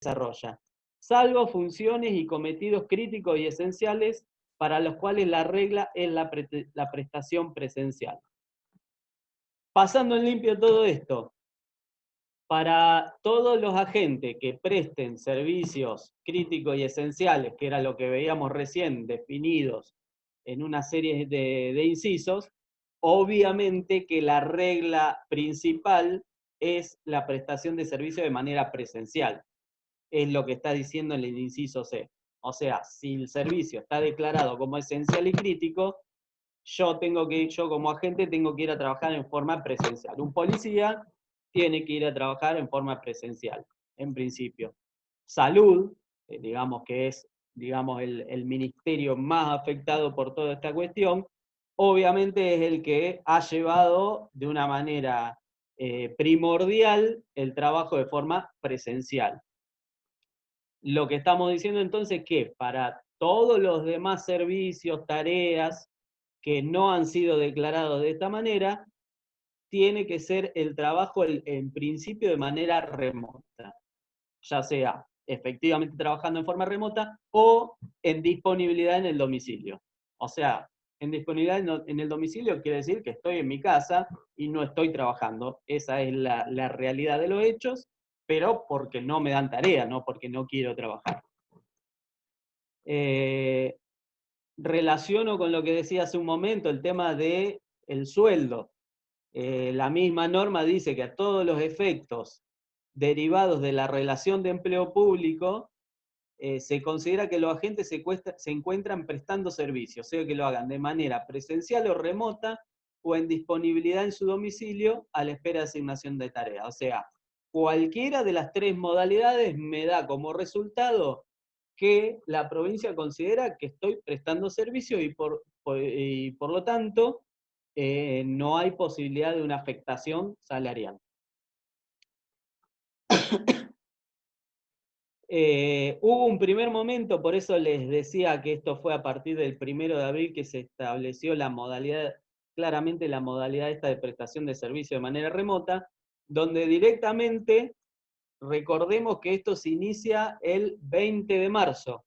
desarrolla, salvo funciones y cometidos críticos y esenciales para los cuales la regla es la prestación presencial. Pasando en limpio todo esto, para todos los agentes que presten servicios críticos y esenciales, que era lo que veíamos recién definidos en una serie de incisos, obviamente que la regla principal es la prestación de servicio de manera presencial. Es lo que está diciendo en el inciso C. O sea, si el servicio está declarado como esencial y crítico, yo como agente tengo que ir a trabajar en forma presencial. Un policía tiene que ir a trabajar en forma presencial, en principio. Salud, digamos que es el ministerio más afectado por toda esta cuestión, obviamente es el que ha llevado de una manera primordial el trabajo de forma presencial. Lo que estamos diciendo entonces es que para todos los demás servicios, tareas que no han sido declarados de esta manera, tiene que ser el trabajo en principio de manera remota, ya sea efectivamente trabajando en forma remota o en disponibilidad en el domicilio. O sea, en disponibilidad en el domicilio quiere decir que estoy en mi casa y no estoy trabajando. Esa es la realidad de los hechos, pero porque no me dan tarea, no porque no quiero trabajar. Relaciono con lo que decía hace un momento, el tema del sueldo. La misma norma dice que a todos los efectos derivados de la relación de empleo público, se considera que los agentes se encuentran prestando servicios, sea que lo hagan de manera presencial o remota, o en disponibilidad en su domicilio a la espera de asignación de tareas. O sea, cualquiera de las tres modalidades me da como resultado que la provincia considera que estoy prestando servicio y por lo tanto no hay posibilidad de una afectación salarial. Hubo un primer momento, por eso les decía que esto fue a partir del 1 de abril que se estableció la modalidad, claramente la modalidad esta de prestación de servicio de manera remota, donde directamente, recordemos que esto se inicia el 20 de marzo.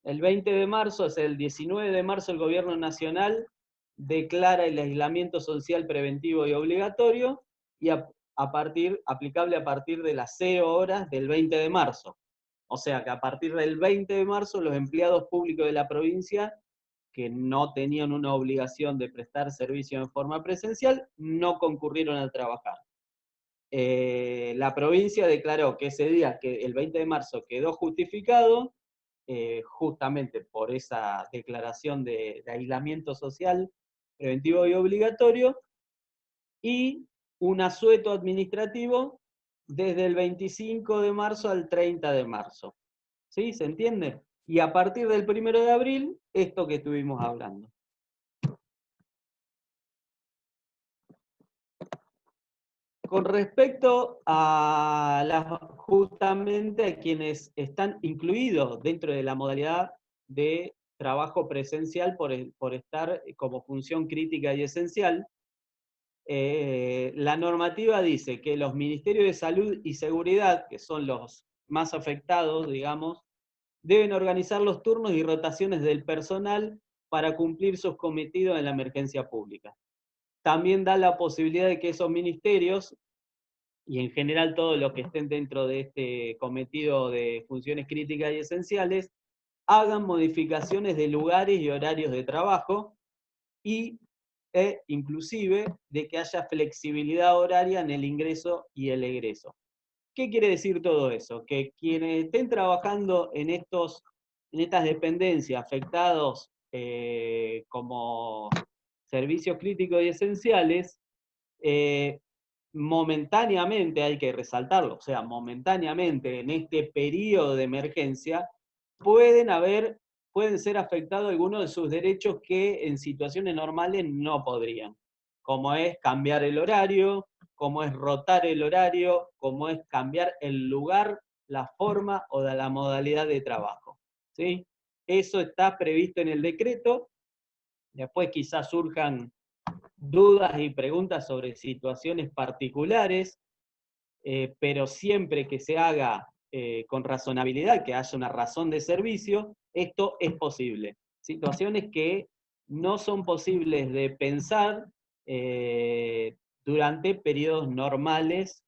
El 20 de marzo, es el 19 de marzo, el Gobierno Nacional declara el aislamiento social preventivo y obligatorio y aplicable a partir de las 0 horas del 20 de marzo. O sea que a partir del 20 de marzo los empleados públicos de la provincia que no tenían una obligación de prestar servicio en forma presencial no concurrieron a trabajar. La provincia declaró que ese día, que el 20 de marzo, quedó justificado, justamente por esa declaración de aislamiento social preventivo y obligatorio, y un asueto administrativo desde el 25 de marzo al 30 de marzo. ¿Sí? ¿Se entiende? Y a partir del 1 de abril, esto que estuvimos hablando. Con respecto a justamente a quienes están incluidos dentro de la modalidad de trabajo presencial por estar como función crítica y esencial, la normativa dice que los ministerios de salud y seguridad, que son los más afectados, digamos, deben organizar los turnos y rotaciones del personal para cumplir sus cometidos en la emergencia pública. También da la posibilidad de que esos ministerios, y en general todos los que estén dentro de este cometido de funciones críticas y esenciales, hagan modificaciones de lugares y horarios de trabajo e inclusive de que haya flexibilidad horaria en el ingreso y el egreso. ¿Qué quiere decir todo eso? Que quienes estén trabajando en estas dependencias afectados como servicios críticos y esenciales, momentáneamente, hay que resaltarlo, o sea, momentáneamente en este periodo de emergencia, pueden ser afectados algunos de sus derechos que en situaciones normales no podrían, como es cambiar el horario, como es rotar el horario, como es cambiar el lugar, la forma o la modalidad de trabajo. ¿Sí? Eso está previsto en el decreto. Después quizás surjan dudas y preguntas sobre situaciones particulares, pero siempre que se haga con razonabilidad, que haya una razón de servicio, esto es posible. Situaciones que no son posibles de pensar durante periodos normales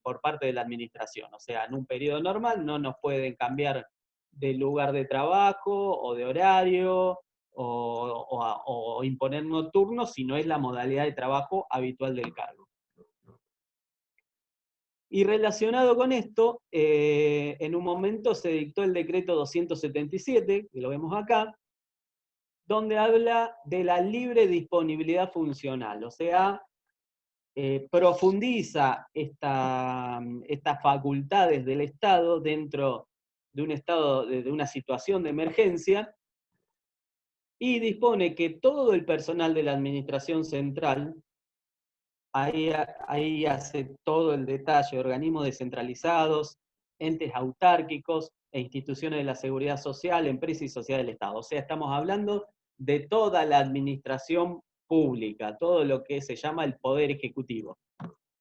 por parte de la administración. O sea, en un periodo normal no nos pueden cambiar de lugar de trabajo o de horario o imponernos turnos si no es la modalidad de trabajo habitual del cargo. Y relacionado con esto, en un momento se dictó el decreto 277, que lo vemos acá, donde habla de la libre disponibilidad funcional, o sea, profundiza estas facultades del Estado dentro de un estado, de una situación de emergencia, y dispone que todo el personal de la administración central, ahí hace todo el detalle, organismos descentralizados, entes autárquicos e instituciones de la seguridad social, empresas y sociedad del Estado. O sea, estamos hablando de toda la administración pública, todo lo que se llama el poder ejecutivo.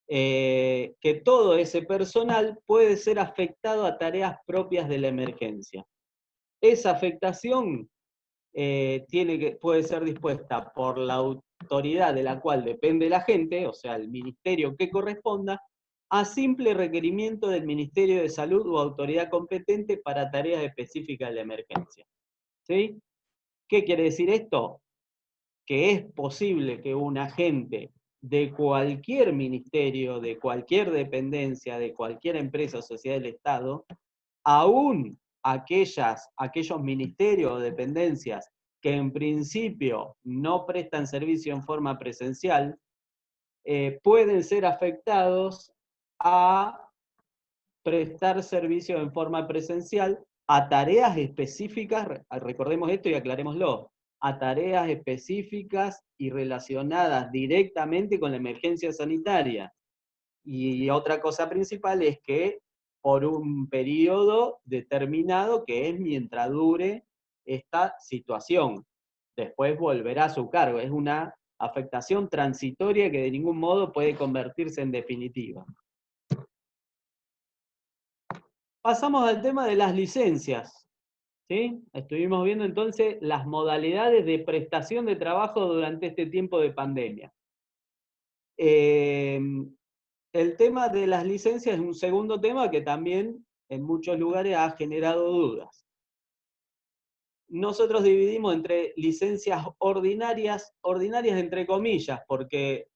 Que todo ese personal puede ser afectado a tareas propias de la emergencia. Esa afectación puede ser dispuesta por la autoridad de la cual depende la gente, o sea, el ministerio que corresponda, a simple requerimiento del Ministerio de Salud o autoridad competente para tareas específicas de la emergencia. ¿Sí? ¿Qué quiere decir esto? Que es posible que un agente de cualquier ministerio, de cualquier dependencia, de cualquier empresa o sociedad del Estado, aún aquellos ministerios o dependencias que en principio no prestan servicio en forma presencial, pueden ser afectados a prestar servicio en forma presencial a tareas específicas, recordemos esto y aclarémoslo, a tareas específicas y relacionadas directamente con la emergencia sanitaria. Y otra cosa principal es que por un periodo determinado, que es mientras dure esta situación. Después volverá a su cargo. Es una afectación transitoria que de ningún modo puede convertirse en definitiva. Pasamos al tema de las licencias. ¿Sí? Estuvimos viendo entonces las modalidades de prestación de trabajo durante este tiempo de pandemia. El tema de las licencias es un segundo tema que también en muchos lugares ha generado dudas. Nosotros dividimos entre licencias ordinarias entre comillas, porque,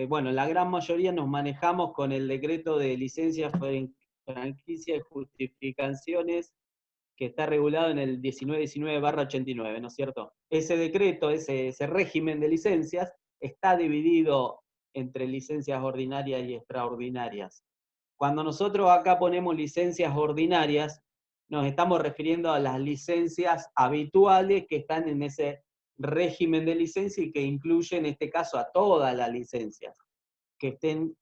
bueno, la gran mayoría nos manejamos con el decreto de licencias, franquicias y justificaciones que está regulado en el 1919/89, ¿no es cierto? Ese decreto, ese régimen de licencias, está dividido entre licencias ordinarias y extraordinarias. Cuando nosotros acá ponemos licencias ordinarias, nos estamos refiriendo a las licencias habituales que están en ese régimen de licencia y que incluye en este caso a todas las licencias que estén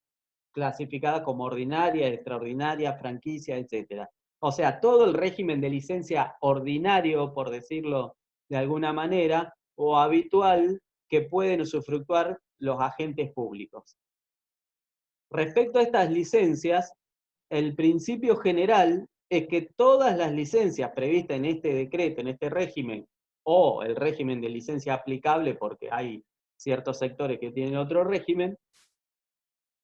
clasificadas como ordinarias, extraordinarias, franquicias, etc. O sea, todo el régimen de licencia ordinario, por decirlo de alguna manera, o habitual, que pueden usufructuar los agentes públicos. Respecto a estas licencias, el principio general es que todas las licencias previstas en este decreto, en este régimen, o el régimen de licencia aplicable, porque hay ciertos sectores que tienen otro régimen,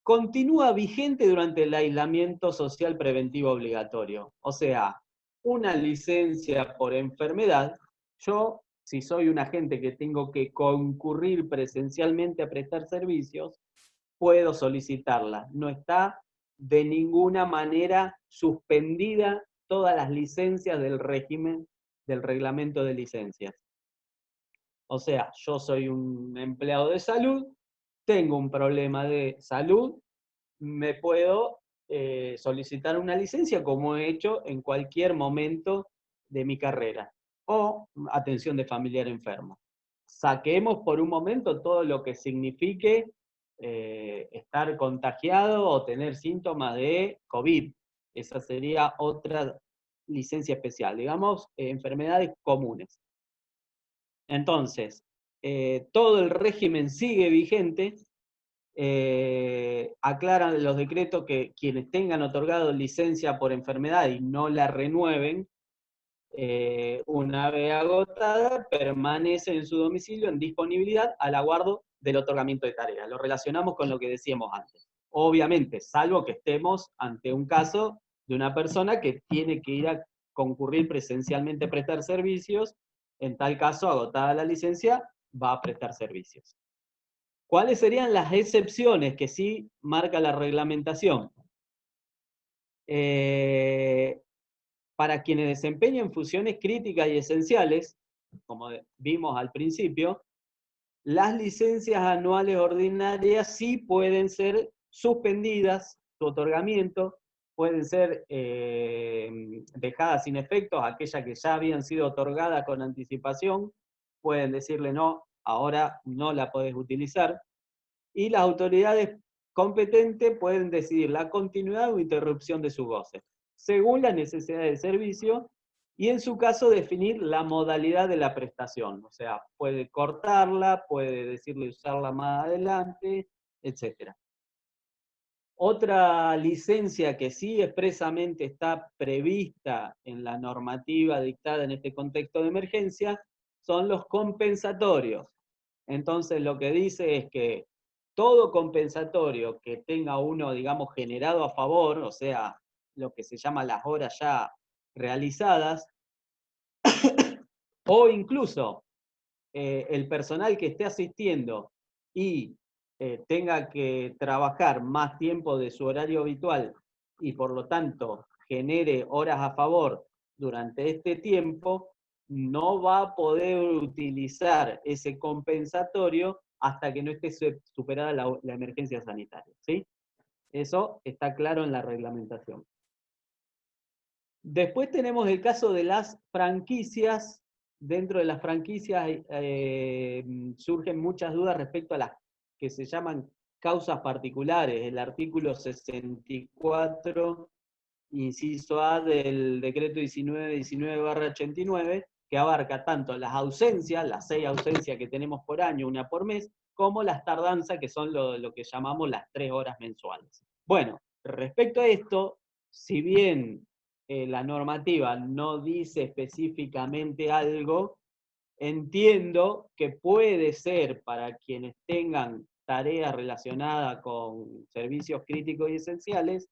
continúa vigente durante el aislamiento social preventivo obligatorio. O sea, una licencia por enfermedad, yo, si soy un agente que tengo que concurrir presencialmente a prestar servicios, puedo solicitarla. No está de ninguna manera suspendida todas las licencias del régimen del reglamento de licencias. O sea, yo soy un empleado de salud, tengo un problema de salud, me puedo solicitar una licencia como he hecho en cualquier momento de mi carrera. O atención de familiar enfermo. Saquemos por un momento todo lo que signifique estar contagiado o tener síntomas de COVID. Esa sería otra licencia especial, digamos, enfermedades comunes. Entonces, todo el régimen sigue vigente aclaran los decretos que quienes tengan otorgado licencia por enfermedad y no la renueven, una vez agotada, permanecen en su domicilio en disponibilidad al aguardo del otorgamiento de tareas. Lo relacionamos con lo que decíamos antes. Obviamente, salvo que estemos ante un caso de una persona que tiene que ir a concurrir presencialmente a prestar servicios, en tal caso, agotada la licencia, va a prestar servicios. ¿Cuáles serían las excepciones que sí marca la reglamentación? Para quienes desempeñen funciones críticas y esenciales, como vimos al principio, las licencias anuales ordinarias sí pueden ser suspendidas, su otorgamiento, pueden ser dejadas sin efectos, aquellas que ya habían sido otorgadas con anticipación, pueden decirle no, ahora no la podés utilizar, y las autoridades competentes pueden decidir la continuidad o interrupción de su goce, según las necesidades del servicio, y en su caso definir la modalidad de la prestación. O sea, puede cortarla, puede decirle usarla más adelante, etc. Otra licencia que sí expresamente está prevista en la normativa dictada en este contexto de emergencia son los compensatorios. Entonces lo que dice es que todo compensatorio que tenga uno, digamos, generado a favor, o sea, lo que se llama las horas ya realizadas, o incluso el personal que esté asistiendo y tenga que trabajar más tiempo de su horario habitual y por lo tanto genere horas a favor durante este tiempo, no va a poder utilizar ese compensatorio hasta que no esté superada la emergencia sanitaria, ¿sí? Eso está claro en la reglamentación. Después tenemos el caso de las franquicias. Dentro de las franquicias surgen muchas dudas respecto a las que se llaman causas particulares. El artículo 64, inciso A del decreto 1919/89, que abarca tanto las ausencias, las 6 ausencias que tenemos por año, una por mes, como las tardanzas, que son lo que llamamos las 3 horas mensuales. Bueno, respecto a esto, si bien la normativa no dice específicamente algo, entiendo que puede ser para quienes tengan tareas relacionadas con servicios críticos y esenciales,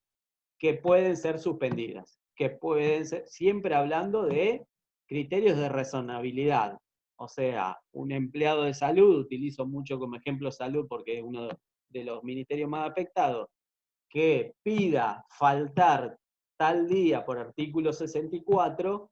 que pueden ser suspendidas, que pueden ser, siempre hablando de criterios de razonabilidad. O sea, un empleado de salud, utilizo mucho como ejemplo salud porque es uno de los ministerios más afectados, que pida faltar tal día por artículo 64,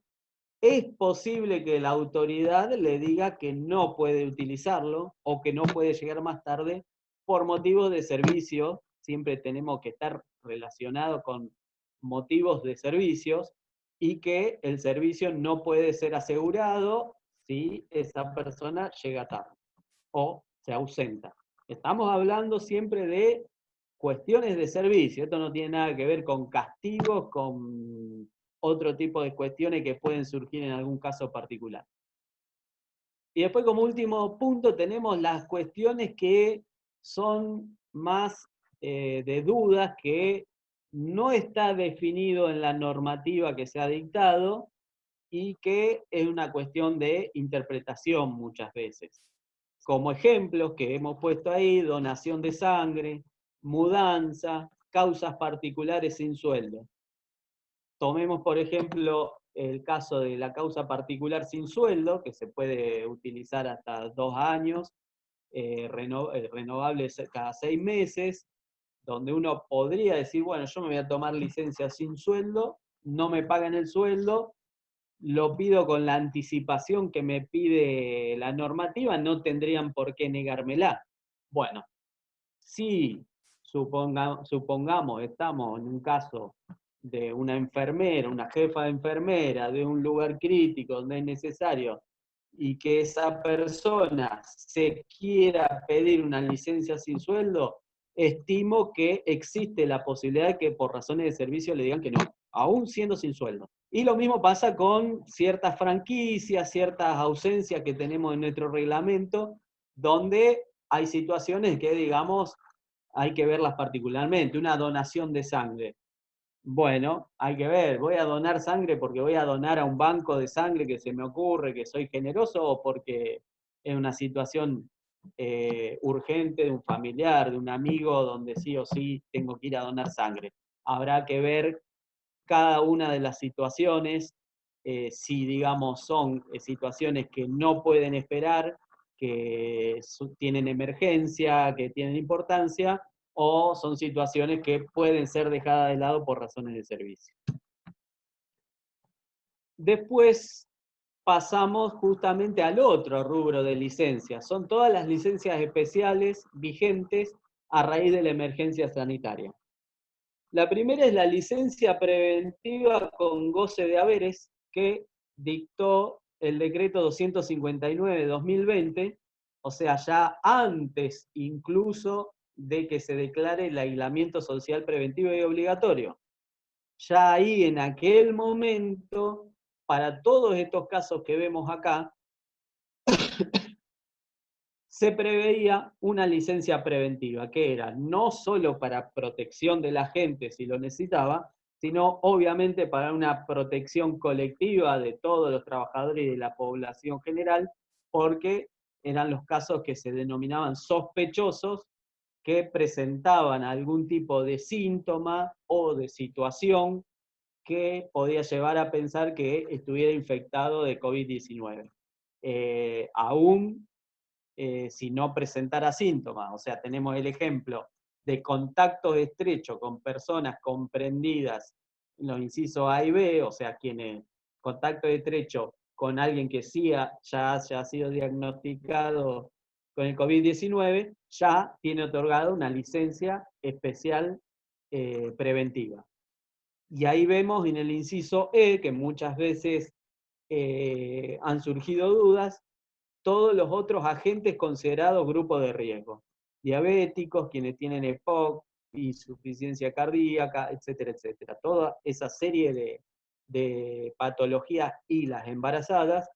es posible que la autoridad le diga que no puede utilizarlo o que no puede llegar más tarde por motivos de servicio. Siempre tenemos que estar relacionados con motivos de servicios y que el servicio no puede ser asegurado si esa persona llega tarde o se ausenta. Estamos hablando siempre de cuestiones de servicio. Esto no tiene nada que ver con castigos, con otro tipo de cuestiones que pueden surgir en algún caso particular. Y después, como último punto, tenemos las cuestiones que son más de dudas, que no está definido en la normativa que se ha dictado y que es una cuestión de interpretación muchas veces. Como ejemplos que hemos puesto ahí: donación de sangre, mudanza, causas particulares sin sueldo. Tomemos, por ejemplo, el caso de la causa particular sin sueldo, que se puede utilizar hasta 2 años, renovables cada 6 meses, donde uno podría decir, bueno, yo me voy a tomar licencia sin sueldo, no me pagan el sueldo, lo pido con la anticipación que me pide la normativa, no tendrían por qué negármela. Bueno, si supongamos estamos en un caso de una enfermera, una jefa de enfermera, de un lugar crítico donde es necesario, y que esa persona se quiera pedir una licencia sin sueldo, estimo que existe la posibilidad de que por razones de servicio le digan que no, aún siendo sin sueldo. Y lo mismo pasa con ciertas franquicias, ciertas ausencias que tenemos en nuestro reglamento, donde hay situaciones que, digamos, hay que verlas particularmente. Una donación de sangre. Bueno, hay que ver, ¿voy a donar sangre porque voy a donar a un banco de sangre que se me ocurre, que soy generoso, o porque es una situación urgente de un familiar, de un amigo, donde sí o sí tengo que ir a donar sangre? Habrá que ver cada una de las situaciones, si digamos son situaciones que no pueden esperar, que tienen emergencia, que tienen importancia, o son situaciones que pueden ser dejadas de lado por razones de servicio. Después pasamos justamente al otro rubro de licencias. Son todas las licencias especiales vigentes a raíz de la emergencia sanitaria. La primera es la licencia preventiva con goce de haberes que dictó el decreto 259 de 2020, o sea, ya antes incluso de que se declare el aislamiento social preventivo y obligatorio. Ya ahí en aquel momento, para todos estos casos que vemos acá, se preveía una licencia preventiva, que era no solo para protección de la gente si lo necesitaba, sino obviamente para una protección colectiva de todos los trabajadores y de la población general, porque eran los casos que se denominaban sospechosos, que presentaban algún tipo de síntoma o de situación que podía llevar a pensar que estuviera infectado de COVID-19. Aún si no presentara síntomas. O sea, tenemos el ejemplo de contacto estrecho con personas comprendidas en los incisos A y B, o sea, quienes contacto estrecho con alguien que sí ya haya sido diagnosticado con el COVID-19, ya tiene otorgada una licencia especial preventiva. Y ahí vemos en el inciso E, que muchas veces han surgido dudas, todos los otros agentes considerados grupos de riesgo. Diabéticos, quienes tienen EPOC, insuficiencia cardíaca, etcétera, etcétera. Toda esa serie de patologías y las embarazadas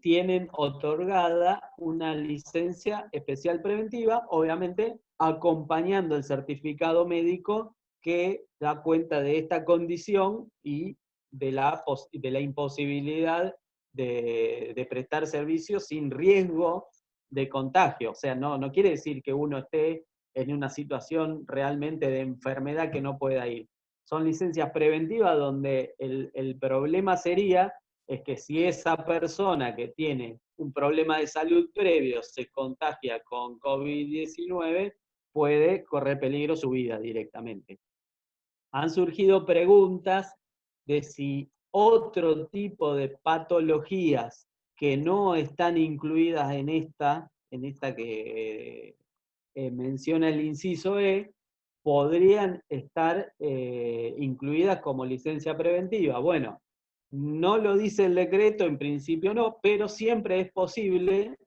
tienen otorgada una licencia especial preventiva, obviamente acompañando el certificado médico que da cuenta de esta condición y de la imposibilidad de prestar servicios sin riesgo de contagio. O sea, no quiere decir que uno esté en una situación realmente de enfermedad que no pueda ir. Son licencias preventivas donde el problema sería es que si esa persona que tiene un problema de salud previo se contagia con COVID-19, puede correr peligro su vida directamente. Han surgido preguntas de si otro tipo de patologías que no están incluidas en esta que menciona el inciso E, podrían estar incluidas como licencia preventiva. Bueno, no lo dice el decreto, en principio no, pero siempre es posible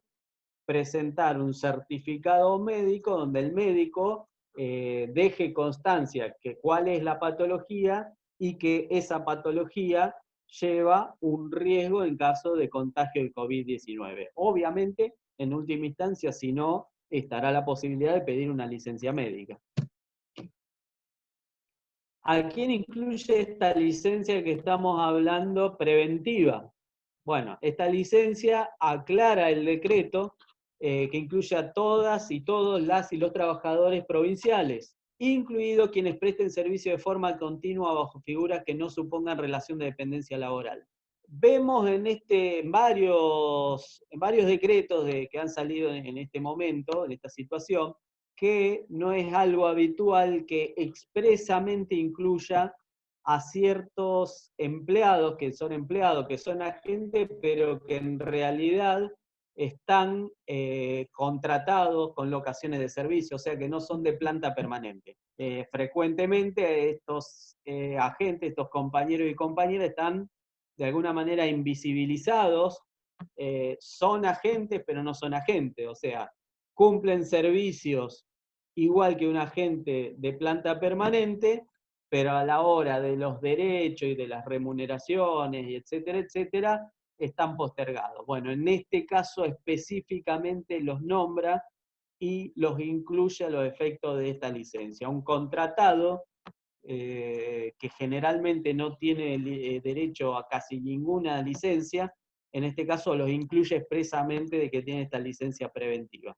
presentar un certificado médico donde el médico deje constancia que cuál es la patología y que esa patología lleva un riesgo en caso de contagio de COVID-19. Obviamente, en última instancia, si no, estará la posibilidad de pedir una licencia médica. ¿A quién incluye esta licencia que estamos hablando preventiva? Bueno, esta licencia aclara el decreto que incluye a todas y todos las y los trabajadores provinciales, incluidos quienes presten servicio de forma continua bajo figuras que no supongan relación de dependencia laboral. Vemos en varios decretos que han salido en este momento, en esta situación, que no es algo habitual que expresamente incluya a ciertos empleados, que son agentes, pero que en realidad están contratados con locaciones de servicio, o sea que no son de planta permanente. Frecuentemente estos agentes, estos compañeros y compañeras están de alguna manera invisibilizados, son agentes pero no son agentes, o sea, cumplen servicios igual que un agente de planta permanente, pero a la hora de los derechos y de las remuneraciones, y etcétera, etcétera, están postergados. Bueno, en este caso específicamente los nombra y los incluye a los efectos de esta licencia. Un contratado que generalmente no tiene derecho a casi ninguna licencia, en este caso los incluye expresamente de que tiene esta licencia preventiva.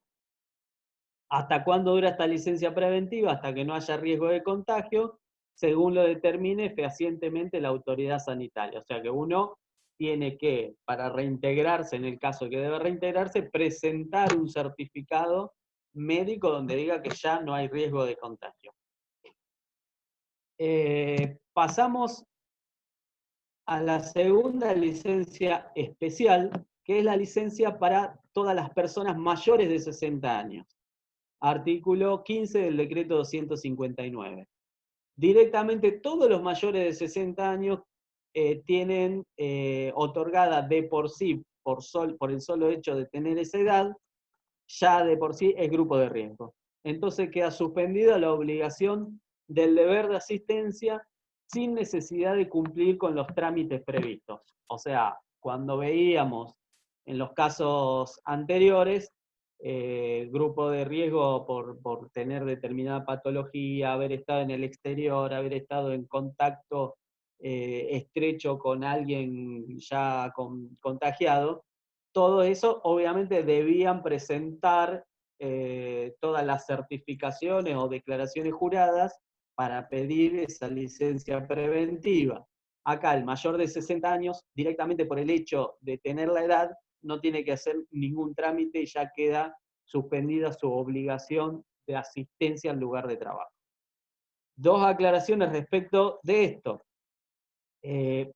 ¿Hasta cuándo dura esta licencia preventiva? Hasta que no haya riesgo de contagio, según lo determine fehacientemente la autoridad sanitaria. O sea que uno tiene que, para reintegrarse, en el caso que debe reintegrarse, presentar un certificado médico donde diga que ya no hay riesgo de contagio. Pasamos a la segunda licencia especial, que es la licencia para todas las personas mayores de 60 años. Artículo 15 del decreto 259. Directamente todos los mayores de 60 años tienen otorgada de por sí, por el solo hecho de tener esa edad, ya de por sí es grupo de riesgo. Entonces queda suspendida la obligación del deber de asistencia sin necesidad de cumplir con los trámites previstos. O sea, cuando veíamos en los casos anteriores, grupo de riesgo por tener determinada patología, haber estado en el exterior, haber estado en contacto estrecho con alguien ya contagiado, todo eso obviamente debían presentar todas las certificaciones o declaraciones juradas para pedir esa licencia preventiva. Acá el mayor de 60 años, directamente por el hecho de tener la edad, no tiene que hacer ningún trámite y ya queda suspendida su obligación de asistencia al lugar de trabajo. Dos aclaraciones respecto de esto.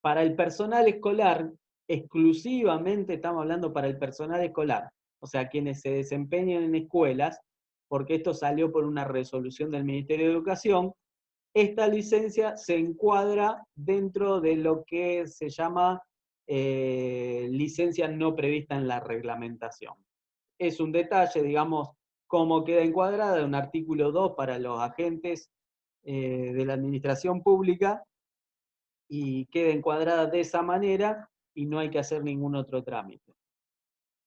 Para el personal escolar, exclusivamente estamos hablando para el personal escolar, o sea, quienes se desempeñan en escuelas, porque esto salió por una resolución del Ministerio de Educación, esta licencia se encuadra dentro de lo que se llama licencia no prevista en la reglamentación. Es un detalle, digamos, cómo queda encuadrada en un artículo 2 para los agentes de la administración pública, y queda encuadrada de esa manera y no hay que hacer ningún otro trámite.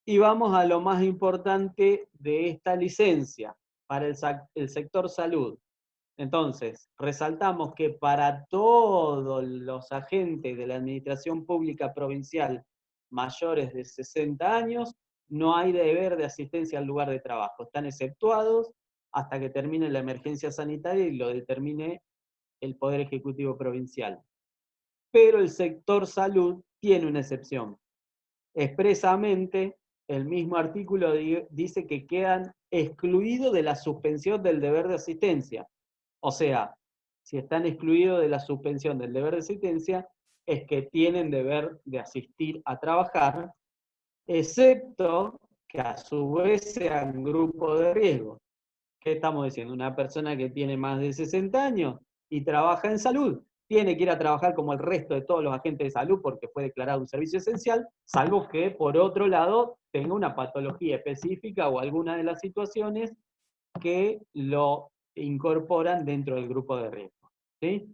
Y vamos a lo más importante de esta licencia, para el sector salud. Entonces, resaltamos que para todos los agentes de la administración pública provincial mayores de 60 años, no hay deber de asistencia al lugar de trabajo. Están exceptuados hasta que termine la emergencia sanitaria y lo determine el Poder Ejecutivo Provincial. Pero el sector salud tiene una excepción. Expresamente, el mismo artículo dice que quedan excluidos de la suspensión del deber de asistencia. O sea, si están excluidos de la suspensión del deber de asistencia, es que tienen deber de asistir a trabajar, excepto que a su vez sean grupo de riesgo. ¿Qué estamos diciendo? Una persona que tiene más de 60 años y trabaja en salud, tiene que ir a trabajar como el resto de todos los agentes de salud porque fue declarado un servicio esencial, salvo que, por otro lado, tenga una patología específica o alguna de las situaciones que lo incorporan dentro del grupo de riesgo. ¿Sí?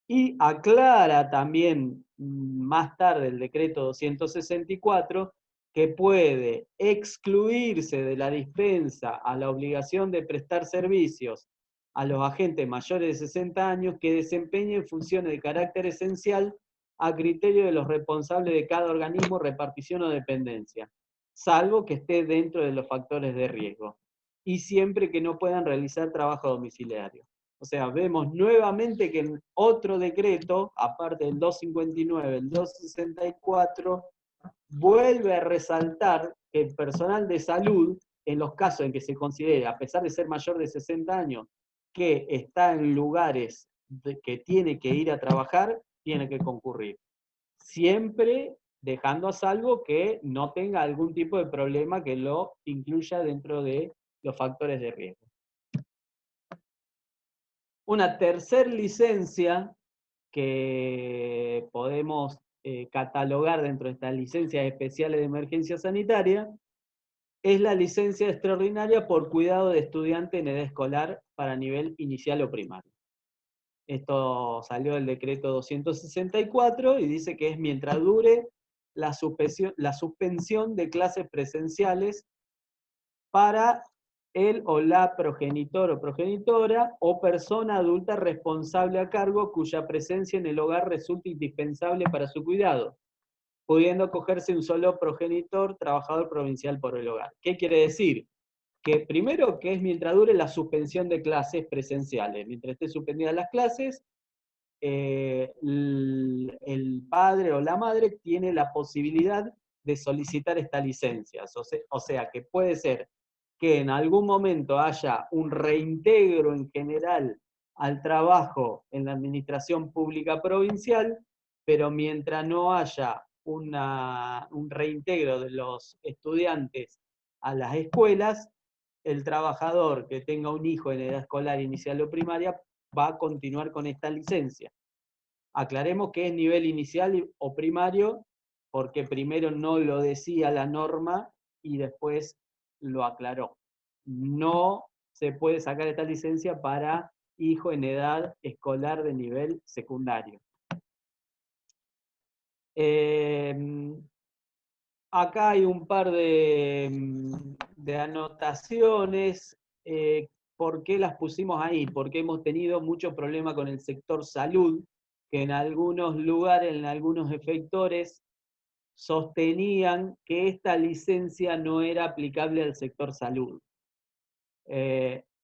Y aclara también más tarde el decreto 264 que puede excluirse de la dispensa a la obligación de prestar servicios a los agentes mayores de 60 años que desempeñen funciones de carácter esencial a criterio de los responsables de cada organismo, repartición o dependencia, salvo que esté dentro de los factores de riesgo, y siempre que no puedan realizar trabajo domiciliario. O sea, vemos nuevamente que en otro decreto, aparte del 259, el 264, vuelve a resaltar que el personal de salud, en los casos en que se considere, a pesar de ser mayor de 60 años, que está en lugares que tiene que ir a trabajar, tiene que concurrir. Siempre dejando a salvo que no tenga algún tipo de problema que lo incluya dentro de los factores de riesgo. Una tercera licencia que podemos catalogar dentro de estas licencias especiales de emergencia sanitaria es la licencia extraordinaria por cuidado de estudiante en edad escolar para nivel inicial o primario. Esto salió del decreto 264 y dice que es mientras dure la suspensión de clases presenciales para el o la progenitor o progenitora o persona adulta responsable a cargo cuya presencia en el hogar resulte indispensable para su cuidado, pudiendo acogerse un solo progenitor, trabajador provincial por el hogar. ¿Qué quiere decir? Que primero que es mientras dure la suspensión de clases presenciales. Mientras esté suspendida las clases, el padre o la madre tiene la posibilidad de solicitar estas licencias. O sea que puede ser que en algún momento haya un reintegro en general al trabajo en la administración pública provincial, pero mientras no haya un reintegro de los estudiantes a las escuelas, el trabajador que tenga un hijo en edad escolar inicial o primaria va a continuar con esta licencia. Aclaremos que es nivel inicial o primario, porque primero no lo decía la norma y después lo aclaró. No se puede sacar esta licencia para hijo en edad escolar de nivel secundario. Acá hay un par de anotaciones. ¿Por qué las pusimos ahí? Porque hemos tenido mucho problema con el sector salud, que en algunos lugares, en algunos efectores, sostenían que esta licencia no era aplicable al sector salud.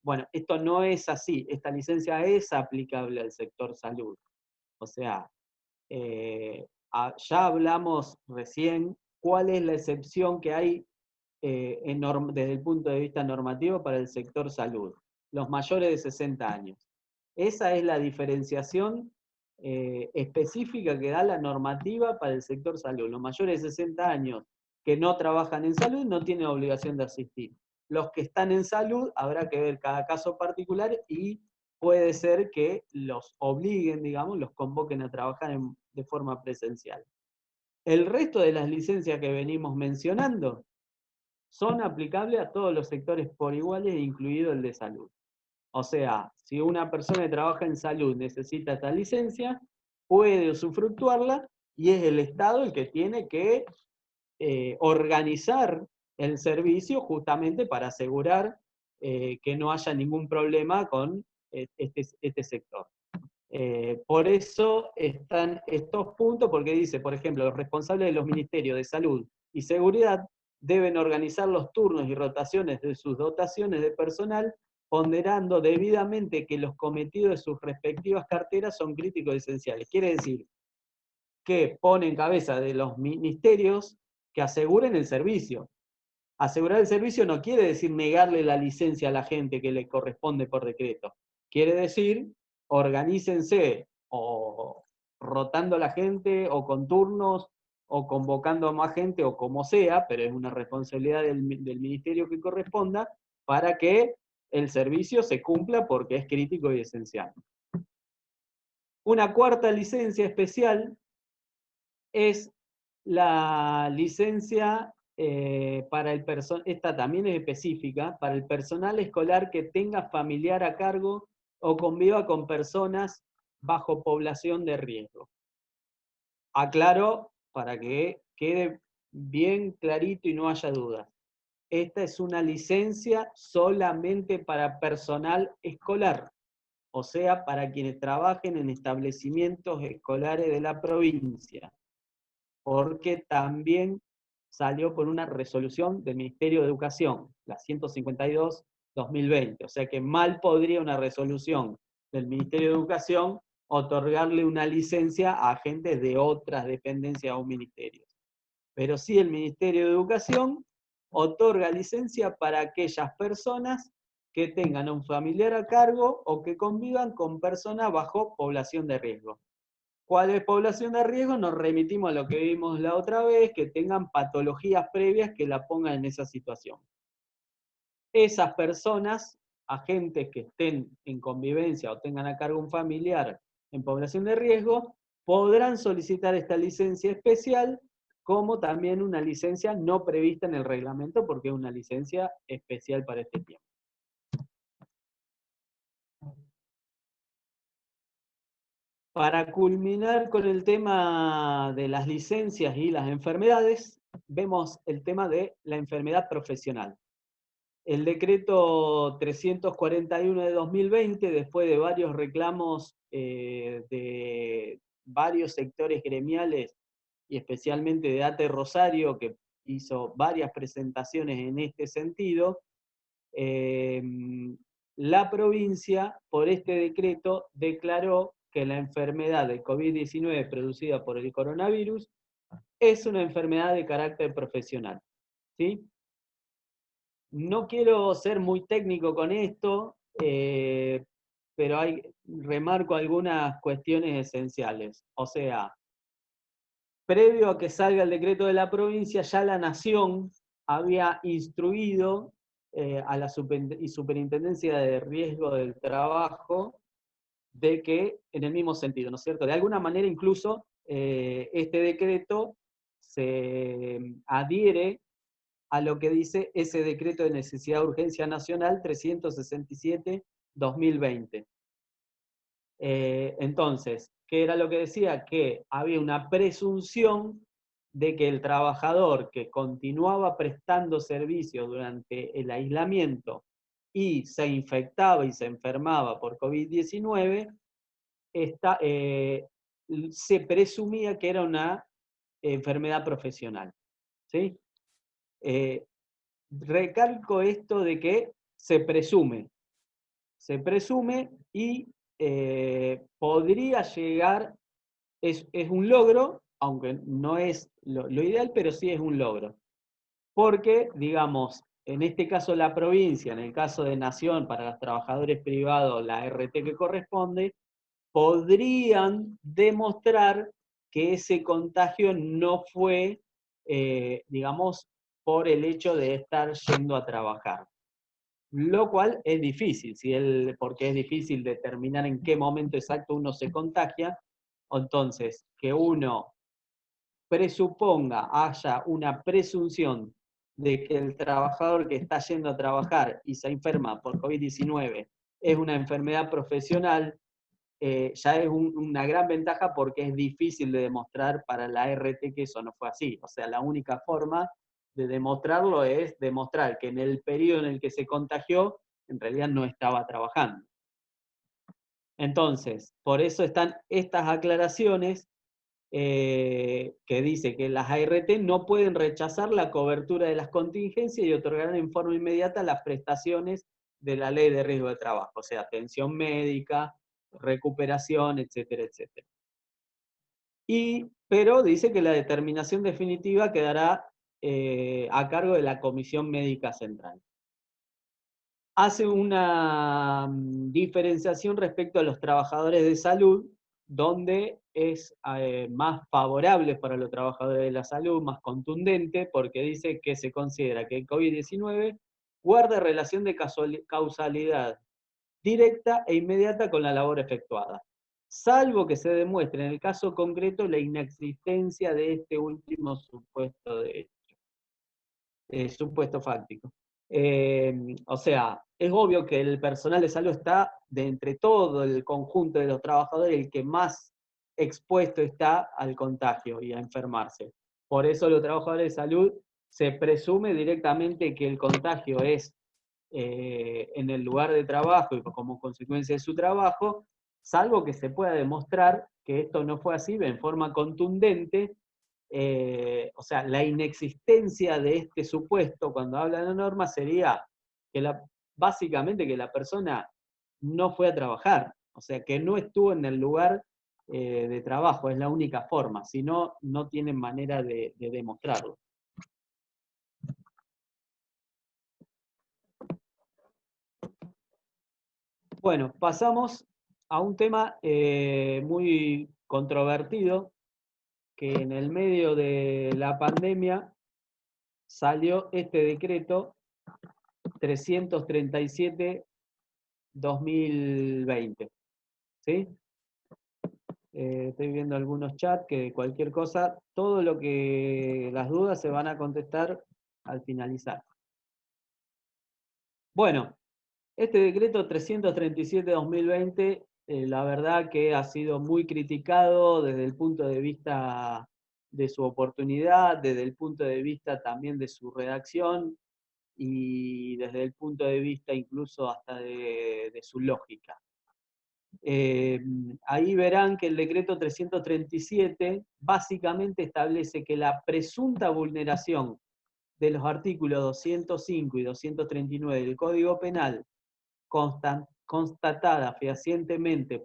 Bueno, esto no es así. Esta licencia es aplicable al sector salud. O sea, ya hablamos recién cuál es la excepción que hay desde el punto de vista normativo para el sector salud, los mayores de 60 años. Esa es la diferenciación específica que da la normativa para el sector salud. Los mayores de 60 años que no trabajan en salud no tienen obligación de asistir. Los que están en salud habrá que ver cada caso particular y puede ser que los obliguen, digamos, los convoquen a trabajar de forma presencial. El resto de las licencias que venimos mencionando son aplicables a todos los sectores por iguales, incluido el de salud. O sea, si una persona que trabaja en salud necesita esta licencia, puede usufructuarla y es el Estado el que tiene que organizar el servicio justamente para asegurar que no haya ningún problema con este sector. Por eso están estos puntos, porque dice, por ejemplo, los responsables de los ministerios de salud y seguridad deben organizar los turnos y rotaciones de sus dotaciones de personal, ponderando debidamente que los cometidos de sus respectivas carteras son críticos y esenciales. Quiere decir que pone en cabeza de los ministerios que aseguren el servicio. Asegurar el servicio no quiere decir negarle la licencia a la gente que le corresponde por decreto. Quiere decir, organícense o rotando a la gente o con turnos o convocando a más gente o como sea, pero es una responsabilidad del ministerio que corresponda para que el servicio se cumpla porque es crítico y esencial. Una cuarta licencia especial es la licencia para el personal, esta también es específica, para el personal escolar que tenga familiar a cargo o conviva con personas bajo población de riesgo. Aclaro para que quede bien clarito y no haya dudas. Esta es una licencia solamente para personal escolar, o sea, para quienes trabajen en establecimientos escolares de la provincia, porque también salió con una resolución del Ministerio de Educación, la 152/2020, o sea que mal podría una resolución del Ministerio de Educación otorgarle una licencia a agentes de otras dependencias o ministerios. Pero sí el Ministerio de Educación otorga licencia para aquellas personas que tengan un familiar a cargo o que convivan con personas bajo población de riesgo. ¿Cuál es población de riesgo? Nos remitimos a lo que vimos la otra vez, que tengan patologías previas que la pongan en esa situación. Esas personas, agentes que estén en convivencia o tengan a cargo un familiar en población de riesgo, podrán solicitar esta licencia especial, como también una licencia no prevista en el reglamento, porque es una licencia especial para este tiempo. Para culminar con el tema de las licencias y las enfermedades, vemos el tema de la enfermedad profesional. El decreto 341 de 2020, después de varios reclamos de varios sectores gremiales, y especialmente de ATE Rosario, que hizo varias presentaciones en este sentido, la provincia, por este decreto, declaró que la enfermedad de COVID-19 producida por el coronavirus es una enfermedad de carácter profesional, ¿sí? No quiero ser muy técnico con esto, pero remarco algunas cuestiones esenciales. O sea, previo a que salga el decreto de la provincia, ya la Nación había instruido a la Superintendencia de Riesgo del Trabajo de que, en el mismo sentido, ¿no es cierto? De alguna manera incluso este decreto se adhiere a lo que dice ese decreto de necesidad de urgencia nacional 367-2020. Entonces, ¿qué era lo que decía? Que había una presunción de que el trabajador que continuaba prestando servicios durante el aislamiento y se infectaba y se enfermaba por COVID-19, se presumía que era una enfermedad profesional, ¿sí? Recalco esto de que se presume y podría llegar, es un logro, aunque no es lo ideal, pero sí es un logro. Porque, digamos, en este caso la provincia, en el caso de Nación, para los trabajadores privados, la RT que corresponde, podrían demostrar que ese contagio no fue, digamos, por el hecho de estar yendo a trabajar. Lo cual es difícil, porque es difícil determinar en qué momento exacto uno se contagia. Entonces, que uno presuponga, haya una presunción de que el trabajador que está yendo a trabajar y se enferma por COVID-19 es una enfermedad profesional, ya es una gran ventaja porque es difícil de demostrar para la RT que eso no fue así. O sea, la única forma de demostrarlo es demostrar que en el periodo en el que se contagió, en realidad no estaba trabajando. Entonces, por eso están estas aclaraciones que dice que las ART no pueden rechazar la cobertura de las contingencias y otorgarán en forma inmediata las prestaciones de la ley de riesgo de trabajo, o sea, atención médica, recuperación, etcétera, etcétera. Pero dice que la determinación definitiva quedará a cargo de la Comisión Médica Central. Hace una diferenciación respecto a los trabajadores de salud, donde es más favorable para los trabajadores de la salud, más contundente, porque dice que se considera que el COVID-19 guarda relación de causalidad directa e inmediata con la labor efectuada, salvo que se demuestre en el caso concreto la inexistencia de este último supuesto fáctico. O sea, es obvio que el personal de salud está, de entre todo el conjunto de los trabajadores, el que más expuesto está al contagio y a enfermarse. Por eso los trabajadores de salud se presume directamente que el contagio es en el lugar de trabajo y como consecuencia de su trabajo, salvo que se pueda demostrar que esto no fue así en forma contundente. O sea, la inexistencia de este supuesto, cuando habla de la norma, sería que básicamente que la persona no fue a trabajar, o sea, que no estuvo en el lugar de trabajo, es la única forma, si no, no tienen manera de demostrarlo. Bueno, pasamos a un tema muy controvertido, que en el medio de la pandemia salió este decreto 337-2020. ¿Sí? Estoy viendo algunos chats que cualquier cosa, todo lo que las dudas se van a contestar al finalizar. Bueno, este decreto 337-2020, la verdad que ha sido muy criticado desde el punto de vista de su oportunidad, desde el punto de vista también de su redacción. y desde el punto de vista incluso hasta de su lógica. Ahí verán que el decreto 337 básicamente establece que la presunta vulneración de los artículos 205 y 239 del Código Penal, constatada fehacientemente,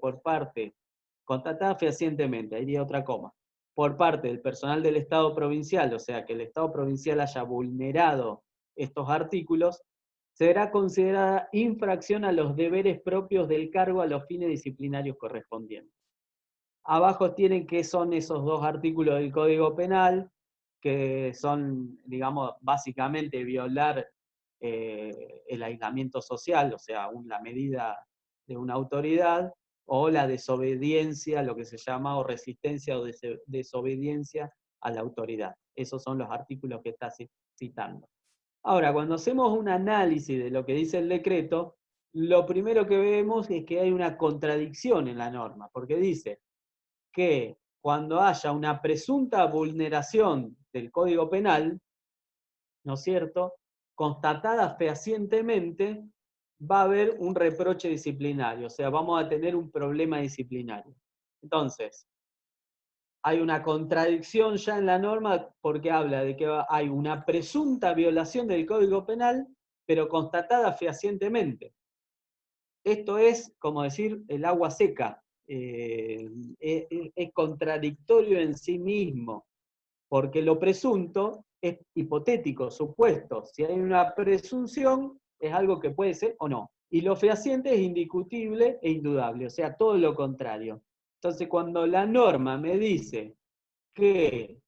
ahí iría otra coma, por parte del personal del Estado provincial, o sea, que el Estado provincial haya vulnerado estos artículos, será considerada infracción a los deberes propios del cargo a los fines disciplinarios correspondientes. Abajo tienen qué son esos dos artículos del Código Penal, que son, digamos, básicamente violar el aislamiento social, o sea, la medida de una autoridad, o la desobediencia, lo que se llama, o resistencia o desobediencia a la autoridad. Esos son los artículos que está citando. Ahora, cuando hacemos un análisis de lo que dice el decreto, lo primero que vemos es que hay una contradicción en la norma, porque dice que cuando haya una presunta vulneración del Código Penal, ¿no es cierto?, constatada fehacientemente, va a haber un reproche disciplinario, o sea, vamos a tener un problema disciplinario. Entonces, hay una contradicción ya en la norma porque habla de que hay una presunta violación del Código Penal, pero constatada fehacientemente. Esto es, como decir, el agua seca. Es contradictorio en sí mismo, porque lo presunto es hipotético, supuesto. Si hay una presunción, es algo que puede ser o no. Y lo fehaciente es indiscutible e indudable, o sea, todo lo contrario. Entonces, cuando la norma me dice que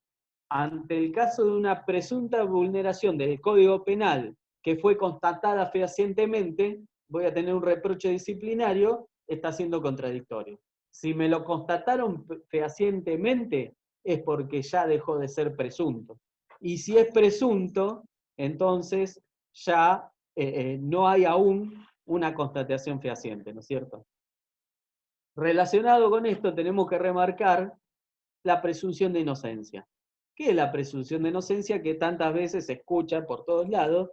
ante el caso de una presunta vulneración del Código Penal que fue constatada fehacientemente, voy a tener un reproche disciplinario, está siendo contradictorio. Si me lo constataron fehacientemente, es porque ya dejó de ser presunto. Y si es presunto, entonces ya no hay aún una constatación fehaciente, ¿no es cierto? Relacionado con esto, tenemos que remarcar la presunción de inocencia. ¿Qué es la presunción de inocencia que tantas veces se escucha por todos lados?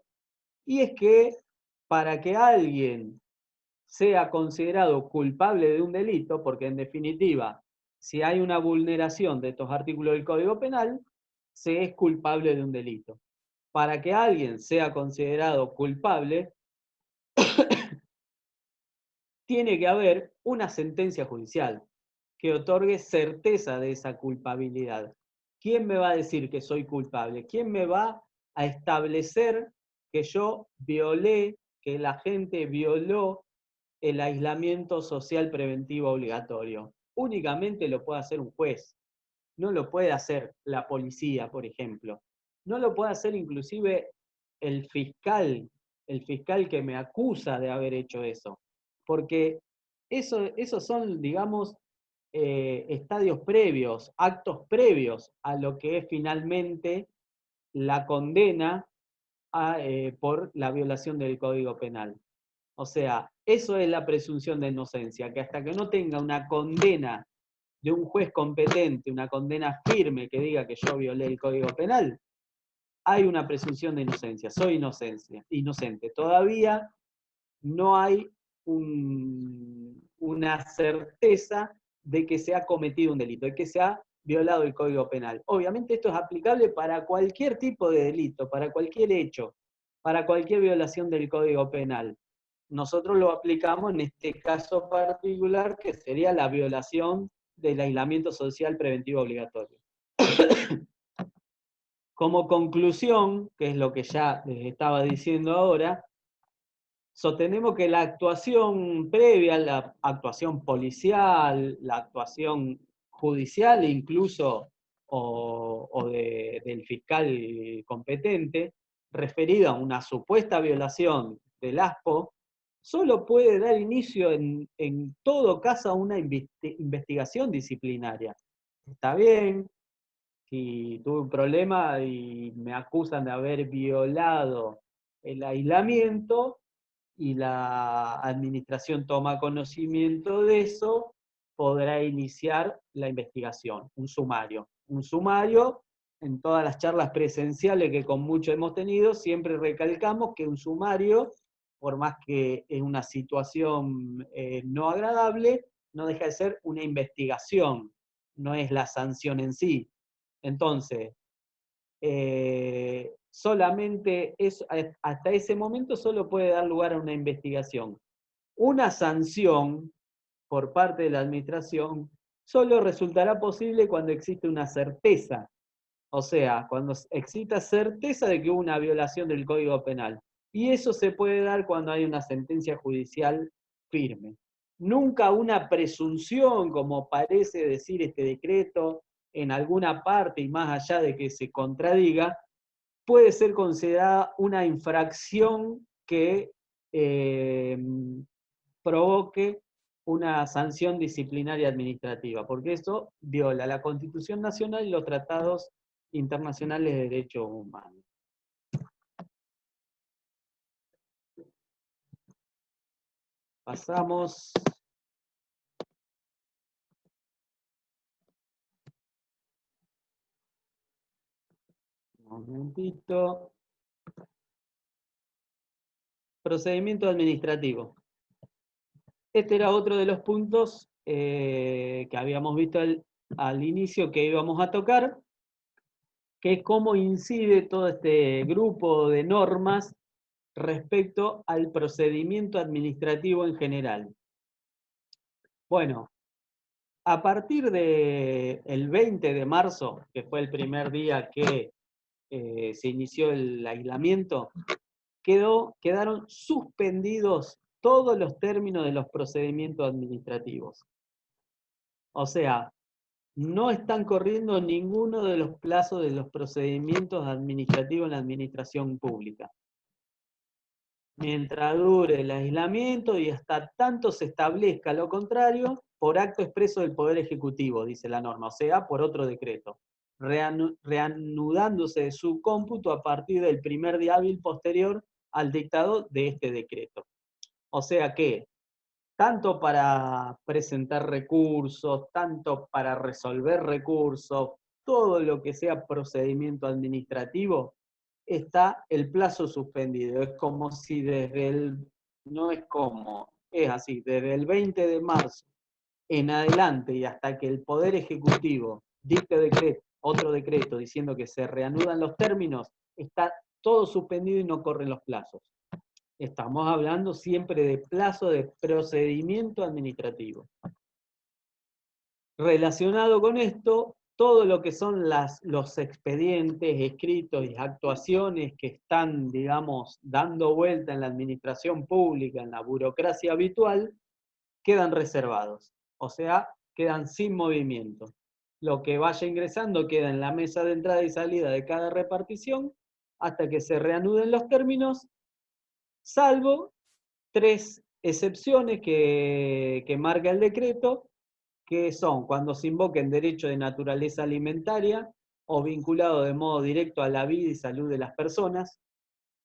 Y es que para que alguien sea considerado culpable de un delito, porque en definitiva, si hay una vulneración de estos artículos del Código Penal, se es culpable de un delito. Para que alguien sea considerado culpable, tiene que haber una sentencia judicial que otorgue certeza de esa culpabilidad. ¿Quién me va a decir que soy culpable? ¿Quién me va a establecer que yo violé, que la gente violó el aislamiento social preventivo obligatorio? Únicamente lo puede hacer un juez. No lo puede hacer la policía, por ejemplo. No lo puede hacer inclusive el fiscal que me acusa de haber hecho eso. Porque esos son, digamos, estadios previos, actos previos a lo que es finalmente la condena por la violación del Código Penal. O sea, eso es la presunción de inocencia, que hasta que no tenga una condena de un juez competente, una condena firme que diga que yo violé el Código Penal, hay una presunción de inocencia, soy inocente. Todavía no hay una certeza de que se ha cometido un delito, de que se ha violado el Código Penal. Obviamente esto es aplicable para cualquier tipo de delito, para cualquier hecho, para cualquier violación del Código Penal. Nosotros lo aplicamos en este caso particular, que sería la violación del aislamiento social preventivo obligatorio. Como conclusión, que es lo que ya les estaba diciendo ahora, sostenemos que la actuación previa, la actuación policial, la actuación judicial incluso, del fiscal competente, referida a una supuesta violación del ASPO, solo puede dar inicio en todo caso a una investigación disciplinaria. Está bien, si tuve un problema y me acusan de haber violado el aislamiento y la administración toma conocimiento de eso, podrá iniciar la investigación, un sumario. Un sumario en todas las charlas presenciales que con mucho hemos tenido, siempre recalcamos que un sumario, por más que en una situación no agradable, no deja de ser una investigación, no es la sanción en sí. Entonces, solamente hasta ese momento solo puede dar lugar a una investigación. Una sanción por parte de la administración solo resultará posible cuando existe una certeza. O sea, cuando exista certeza de que hubo una violación del Código Penal. Y eso se puede dar cuando hay una sentencia judicial firme. Nunca una presunción, como parece decir este decreto, en alguna parte y más allá de que se contradiga, puede ser considerada una infracción que provoque una sanción disciplinaria administrativa, porque eso viola la Constitución Nacional y los tratados internacionales de derechos humanos. Pasamos. Un momentito. Procedimiento administrativo. Este era otro de los puntos que habíamos visto al inicio que íbamos a tocar, que es cómo incide todo este grupo de normas respecto al procedimiento administrativo en general. Bueno, a partir del 20 de marzo, que fue el primer día que se inició el aislamiento, quedaron suspendidos todos los términos de los procedimientos administrativos. O sea, no están corriendo ninguno de los plazos de los procedimientos administrativos en la administración pública. Mientras dure el aislamiento y hasta tanto se establezca lo contrario por acto expreso del Poder Ejecutivo, dice la norma, o sea, por otro decreto, reanudándose de su cómputo a partir del primer día hábil posterior al dictado de este decreto. O sea que, tanto para presentar recursos, tanto para resolver recursos, todo lo que sea procedimiento administrativo, está el plazo suspendido. Es como si no es como, es así, desde el 20 de marzo en adelante y hasta que el Poder Ejecutivo dicte otro decreto diciendo que se reanudan los términos, está todo suspendido y no corren los plazos. Estamos hablando siempre de plazo de procedimiento administrativo. Relacionado con esto, todo lo que son los expedientes escritos y actuaciones que están, digamos, dando vuelta en la administración pública, en la burocracia habitual, quedan reservados. O sea, quedan sin movimiento. Lo que vaya ingresando queda en la mesa de entrada y salida de cada repartición hasta que se reanuden los términos, salvo 3 excepciones que marca el decreto, que son cuando se invoquen derechos de naturaleza alimentaria o vinculados de modo directo a la vida y salud de las personas.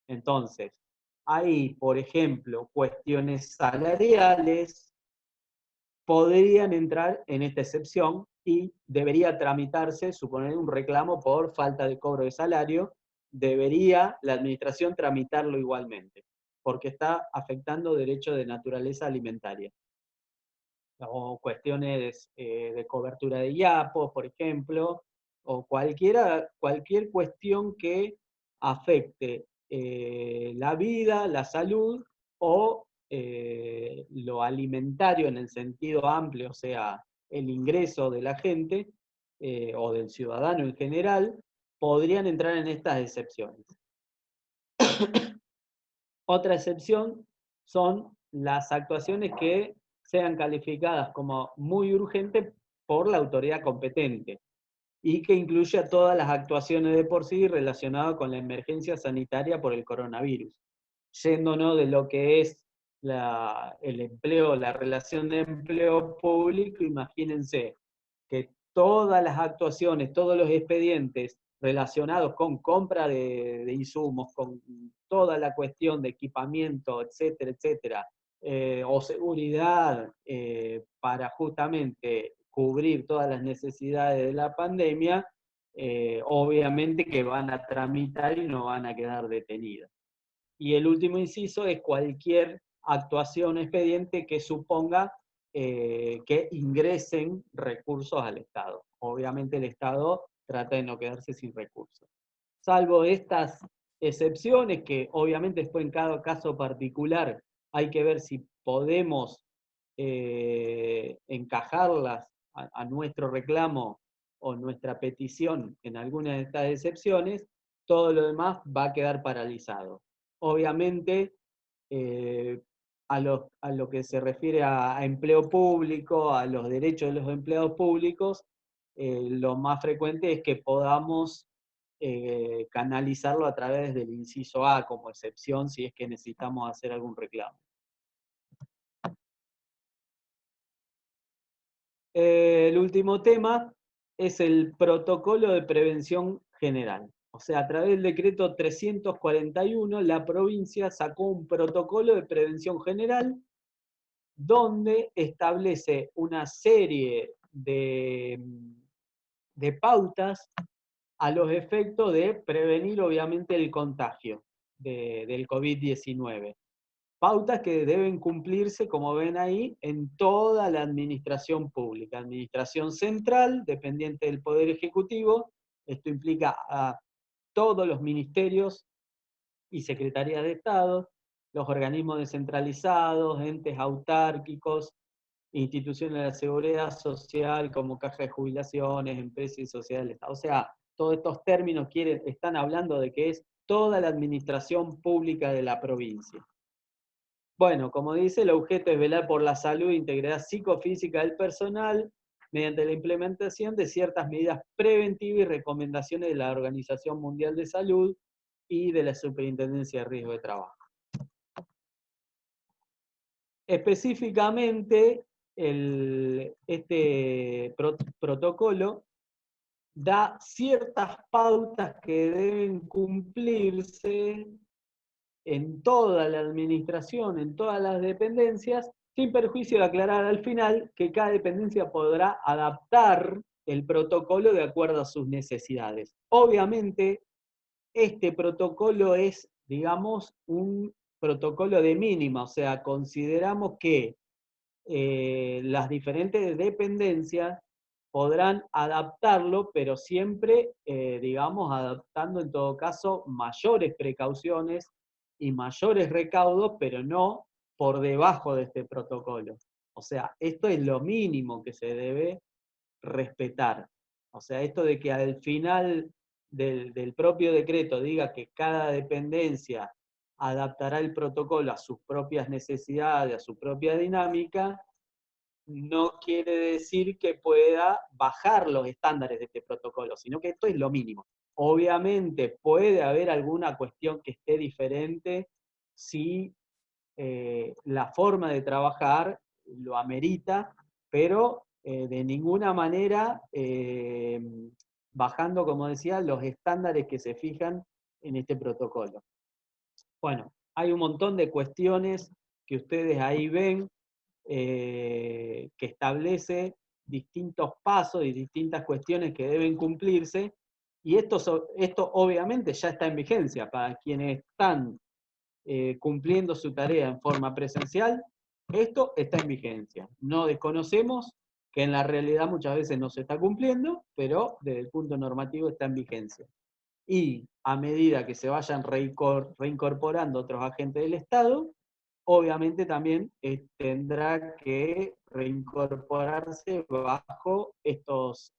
Entonces, ahí, por ejemplo, cuestiones salariales podrían entrar en esta excepción y debería tramitarse, suponer un reclamo por falta de cobro de salario, debería la administración tramitarlo igualmente, porque está afectando derechos de naturaleza alimentaria. O cuestiones de cobertura de IAPOS, por ejemplo, o cualquier cuestión que afecte la vida, la salud o lo alimentario en el sentido amplio, o sea, el ingreso de la gente o del ciudadano en general, podrían entrar en estas excepciones. Otra excepción son las actuaciones que sean calificadas como muy urgentes por la autoridad competente y que incluya todas las actuaciones de por sí relacionadas con la emergencia sanitaria por el coronavirus. Yéndonos de lo que es el empleo, la relación de empleo público, imagínense que todas las actuaciones, todos los expedientes relacionados con compra de insumos, con toda la cuestión de equipamiento, etcétera, etcétera, o seguridad para justamente cubrir todas las necesidades de la pandemia, obviamente que van a tramitar y no van a quedar detenidas. Y el último inciso es cualquier actuación expediente que suponga que ingresen recursos al Estado. Obviamente el Estado trata de no quedarse sin recursos. Salvo estas excepciones que obviamente después en cada caso particular hay que ver si podemos encajarlas a nuestro reclamo o nuestra petición en alguna de estas excepciones, todo lo demás va a quedar paralizado. Obviamente, a lo que se refiere a empleo público, a los derechos de los empleados públicos, lo más frecuente es que podamos canalizarlo a través del inciso A como excepción si es que necesitamos hacer algún reclamo. El último tema es el protocolo de prevención general. O sea, a través del decreto 341, la provincia sacó un protocolo de prevención general donde establece una serie de pautas a los efectos de prevenir, obviamente, el contagio del COVID-19. Pautas que deben cumplirse, como ven ahí, en toda la administración pública. Administración central, dependiente del Poder Ejecutivo. Esto implica a todos los ministerios y secretarías de Estado, los organismos descentralizados, entes autárquicos, instituciones de la seguridad social como caja de jubilaciones, empresas y sociedades del Estado. O sea, todos estos términos están hablando de que es toda la administración pública de la provincia. Bueno, como dice, el objeto es velar por la salud e integridad psicofísica del personal mediante la implementación de ciertas medidas preventivas y recomendaciones de la Organización Mundial de Salud y de la Superintendencia de Riesgo de Trabajo. Específicamente, este protocolo da ciertas pautas que deben cumplirse en toda la administración, en todas las dependencias, sin perjuicio de aclarar al final que cada dependencia podrá adaptar el protocolo de acuerdo a sus necesidades. Obviamente, este protocolo es, digamos, un protocolo de mínima, o sea, consideramos que las diferentes dependencias podrán adaptarlo, pero siempre, digamos, adaptando en todo caso mayores precauciones y mayores recaudos, pero no por debajo de este protocolo. O sea, esto es lo mínimo que se debe respetar. O sea, esto de que al final del propio decreto diga que cada dependencia adaptará el protocolo a sus propias necesidades, a su propia dinámica, no quiere decir que pueda bajar los estándares de este protocolo, sino que esto es lo mínimo. Obviamente puede haber alguna cuestión que esté diferente si la forma de trabajar lo amerita, pero de ninguna manera bajando, como decía, los estándares que se fijan en este protocolo. Bueno, hay un montón de cuestiones que ustedes ahí ven que establece distintos pasos y distintas cuestiones que deben cumplirse, y esto obviamente ya está en vigencia para quienes están cumpliendo su tarea en forma presencial. Esto está en vigencia. No desconocemos que en la realidad muchas veces no se está cumpliendo, pero desde el punto normativo está en vigencia. Y a medida que se vayan reincorporando otros agentes del Estado, obviamente también tendrá que reincorporarse bajo estos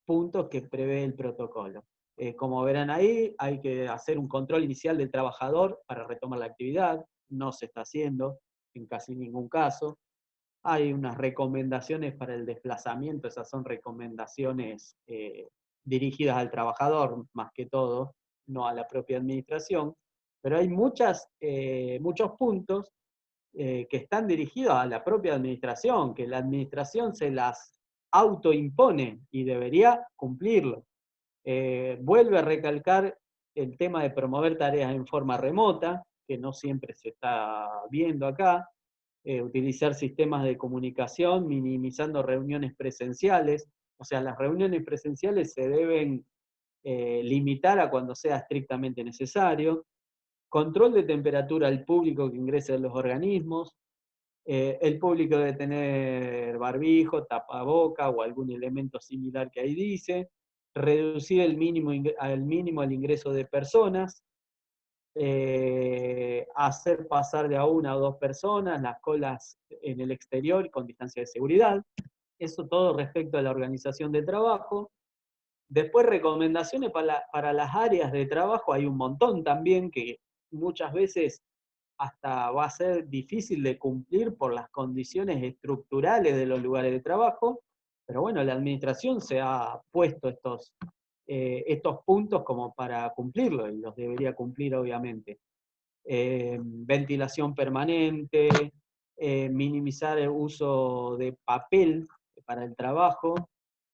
puntos que prevé el protocolo. Como verán ahí, hay que hacer un control inicial del trabajador para retomar la actividad, no se está haciendo en casi ningún caso. Hay unas recomendaciones para el desplazamiento, esas son recomendaciones dirigidas al trabajador más que todo, no a la propia administración, pero hay muchos puntos que están dirigidos a la propia administración, que la administración se las autoimpone y debería cumplirlo. Vuelve a recalcar el tema de promover tareas en forma remota, que no siempre se está viendo acá, utilizar sistemas de comunicación, minimizando reuniones presenciales. O sea, las reuniones presenciales se deben limitar a cuando sea estrictamente necesario. Control de temperatura al público que ingrese a los organismos. El público debe tener barbijo, tapaboca o algún elemento similar que ahí dice. Reducir al mínimo el ingreso de personas. Hacer pasar de a una o dos personas, las colas en el exterior con distancia de seguridad. Eso todo respecto a la organización del trabajo. Después, recomendaciones para las áreas de trabajo, hay un montón también que muchas veces hasta va a ser difícil de cumplir por las condiciones estructurales de los lugares de trabajo, pero bueno, la administración se ha puesto estos puntos como para cumplirlo, y los debería cumplir obviamente. Ventilación permanente, minimizar el uso de papel para el trabajo,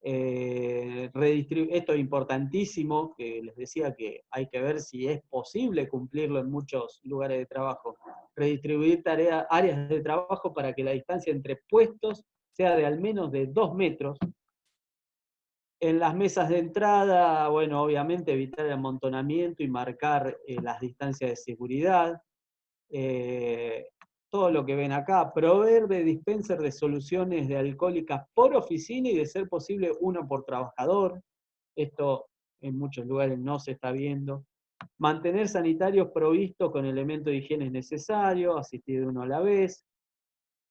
esto es importantísimo, que les decía que hay que ver si es posible cumplirlo en muchos lugares de trabajo. Redistribuir áreas de trabajo para que la distancia entre puestos sea de al menos de 2 metros. En las mesas de entrada, bueno, obviamente evitar el amontonamiento y marcar las distancias de seguridad. Todo lo que ven acá, proveer de dispenser de soluciones de alcohólicas por oficina y de ser posible uno por trabajador. Esto en muchos lugares no se está viendo. Mantener sanitarios provistos con elementos de higiene necesarios, asistir de uno a la vez.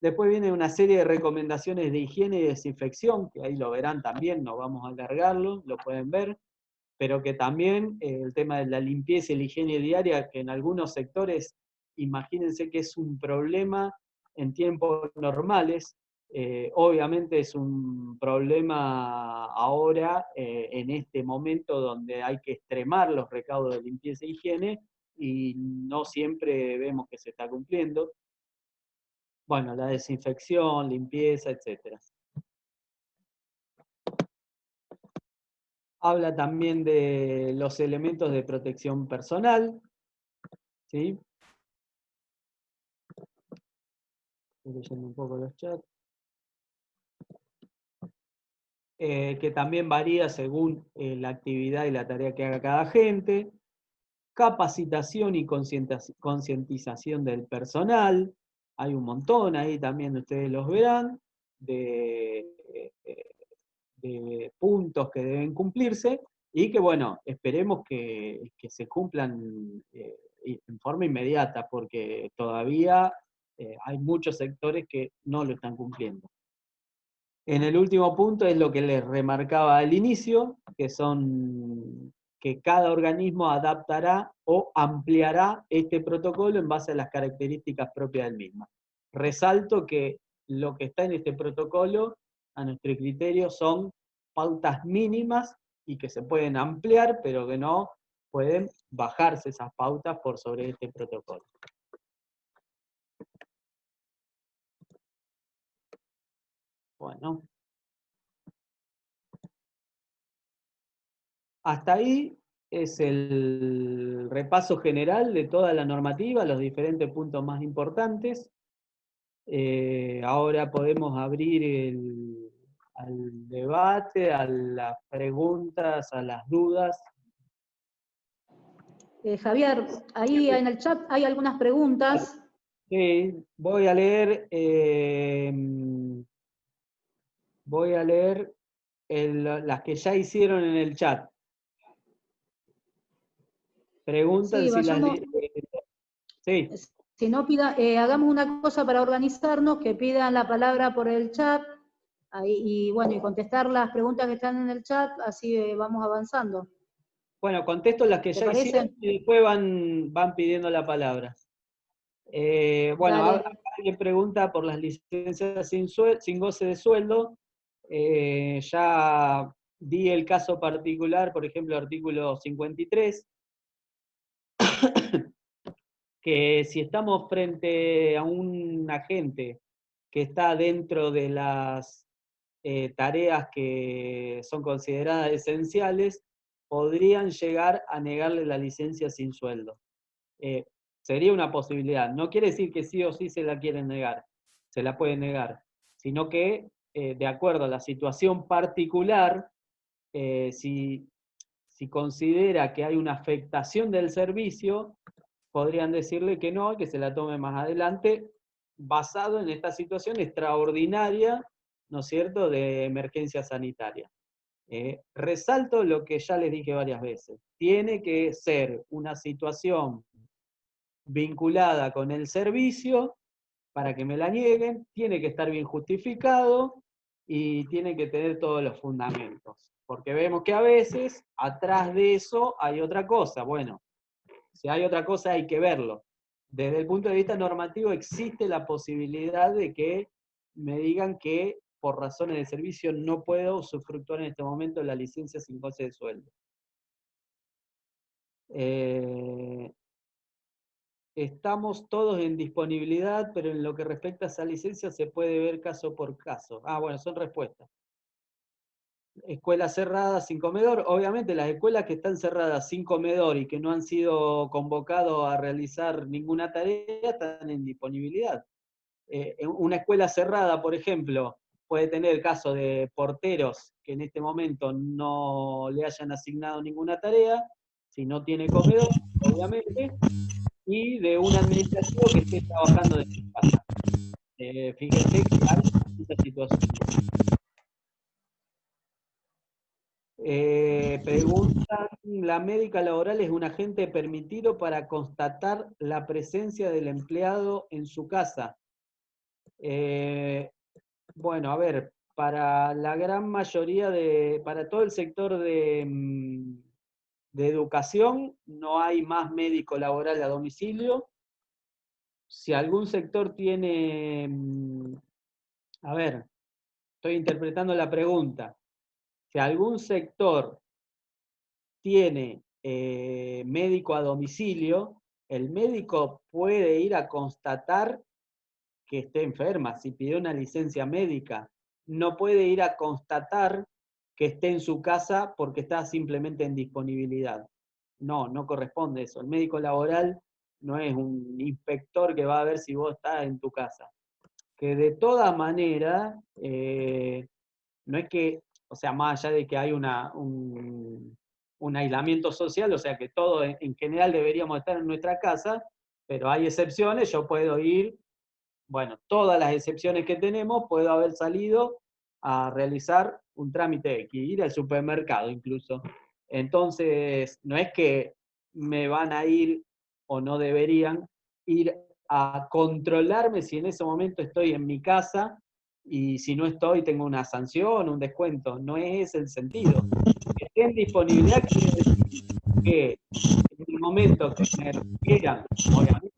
Después viene una serie de recomendaciones de higiene y desinfección, que ahí lo verán también, no vamos a alargarlo, lo pueden ver, pero que también el tema de la limpieza y la higiene diaria, que en algunos sectores, imagínense que es un problema en tiempos normales, obviamente es un problema ahora, en este momento donde hay que extremar los recaudos de limpieza e higiene, y no siempre vemos que se está cumpliendo. Bueno, la desinfección, limpieza, etc. Habla también de los elementos de protección personal, ¿sí? Estoy leyendo un poco los chats. Que también varía según la actividad y la tarea que haga cada gente. Capacitación y concientización del personal. Hay un montón ahí también, ustedes los verán, de puntos que deben cumplirse, y que, bueno, esperemos que se cumplan en forma inmediata, porque todavía hay muchos sectores que no lo están cumpliendo. En el último punto es lo que les remarcaba al inicio, que cada organismo adaptará o ampliará este protocolo en base a las características propias del mismo. Resalto que lo que está en este protocolo, a nuestro criterio, son pautas mínimas y que se pueden ampliar, pero que no pueden bajarse esas pautas por sobre este protocolo. Bueno. Hasta ahí es el repaso general de toda la normativa, los diferentes puntos más importantes. Ahora podemos abrir al debate, a las preguntas, a las dudas. Javier, ahí en el chat hay algunas preguntas. Sí, voy a leer las que ya hicieron en el chat. Preguntan Sí, si vayamos, sí. si no hagamos una cosa para organizarnos, que pidan la palabra por el chat, y bueno, y contestar las preguntas que están en el chat, así vamos avanzando. Bueno, contesto las que ya hicieron y después van pidiendo la palabra. Bueno, alguien pregunta por las licencias sin goce de sueldo. Ya di el caso particular, por ejemplo, artículo 53, que si estamos frente a un agente que está dentro de las tareas que son consideradas esenciales, podrían llegar a negarle la licencia sin sueldo. Sería una posibilidad. No quiere decir que sí o sí se la quieren negar, se la pueden negar, sino que de acuerdo a la situación particular, si considera que hay una afectación del servicio, podrían decirle que no, que se la tome más adelante, basado en esta situación extraordinaria, ¿no es cierto?, de emergencia sanitaria. Resalto lo que ya les dije varias veces. Tiene que ser una situación vinculada con el servicio para que me la nieguen, tiene que estar bien justificado y tiene que tener todos los fundamentos. Porque vemos que a veces, atrás de eso, hay otra cosa. Bueno, si hay otra cosa hay que verlo. Desde el punto de vista normativo existe la posibilidad de que me digan que por razones de servicio no puedo usufructuar en este momento la licencia sin goce de sueldo. Estamos todos en disponibilidad, pero en lo que respecta a esa licencia se puede ver caso por caso. Ah, bueno, son respuestas. Escuelas cerradas sin comedor. Obviamente las escuelas que están cerradas sin comedor y que no han sido convocados a realizar ninguna tarea están en disponibilidad. Una escuela cerrada, por ejemplo, puede tener el caso de porteros que en este momento no le hayan asignado ninguna tarea, si no tiene comedor, obviamente, y de un administrativo que esté trabajando desde su casa. Fíjense que hay esta situación. Preguntan, ¿la médica laboral es un agente permitido para constatar la presencia del empleado en su casa? Bueno, a ver, para la gran mayoría para todo el sector de educación, no hay más médico laboral a domicilio. Si algún sector tiene, a ver, estoy interpretando la pregunta. Si algún sector tiene médico a domicilio, el médico puede ir a constatar que esté enferma. Si pidió una licencia médica, no puede ir a constatar que esté en su casa porque está simplemente en disponibilidad. No, no corresponde eso. El médico laboral no es un inspector que va a ver si vos estás en tu casa. Que de toda manera, no es que, o sea, más allá de que hay un aislamiento social, o sea que todos en general deberíamos estar en nuestra casa, pero hay excepciones, yo puedo ir, bueno, todas las excepciones que tenemos, puedo haber salido a realizar un trámite X, ir al supermercado incluso. Entonces, no es que me van a ir o no deberían ir a controlarme si en ese momento estoy en mi casa y si no estoy tengo una sanción, un descuento. No es ese el sentido. Que esté en disponibilidad quiere decir que en el momento que me requieran, obviamente,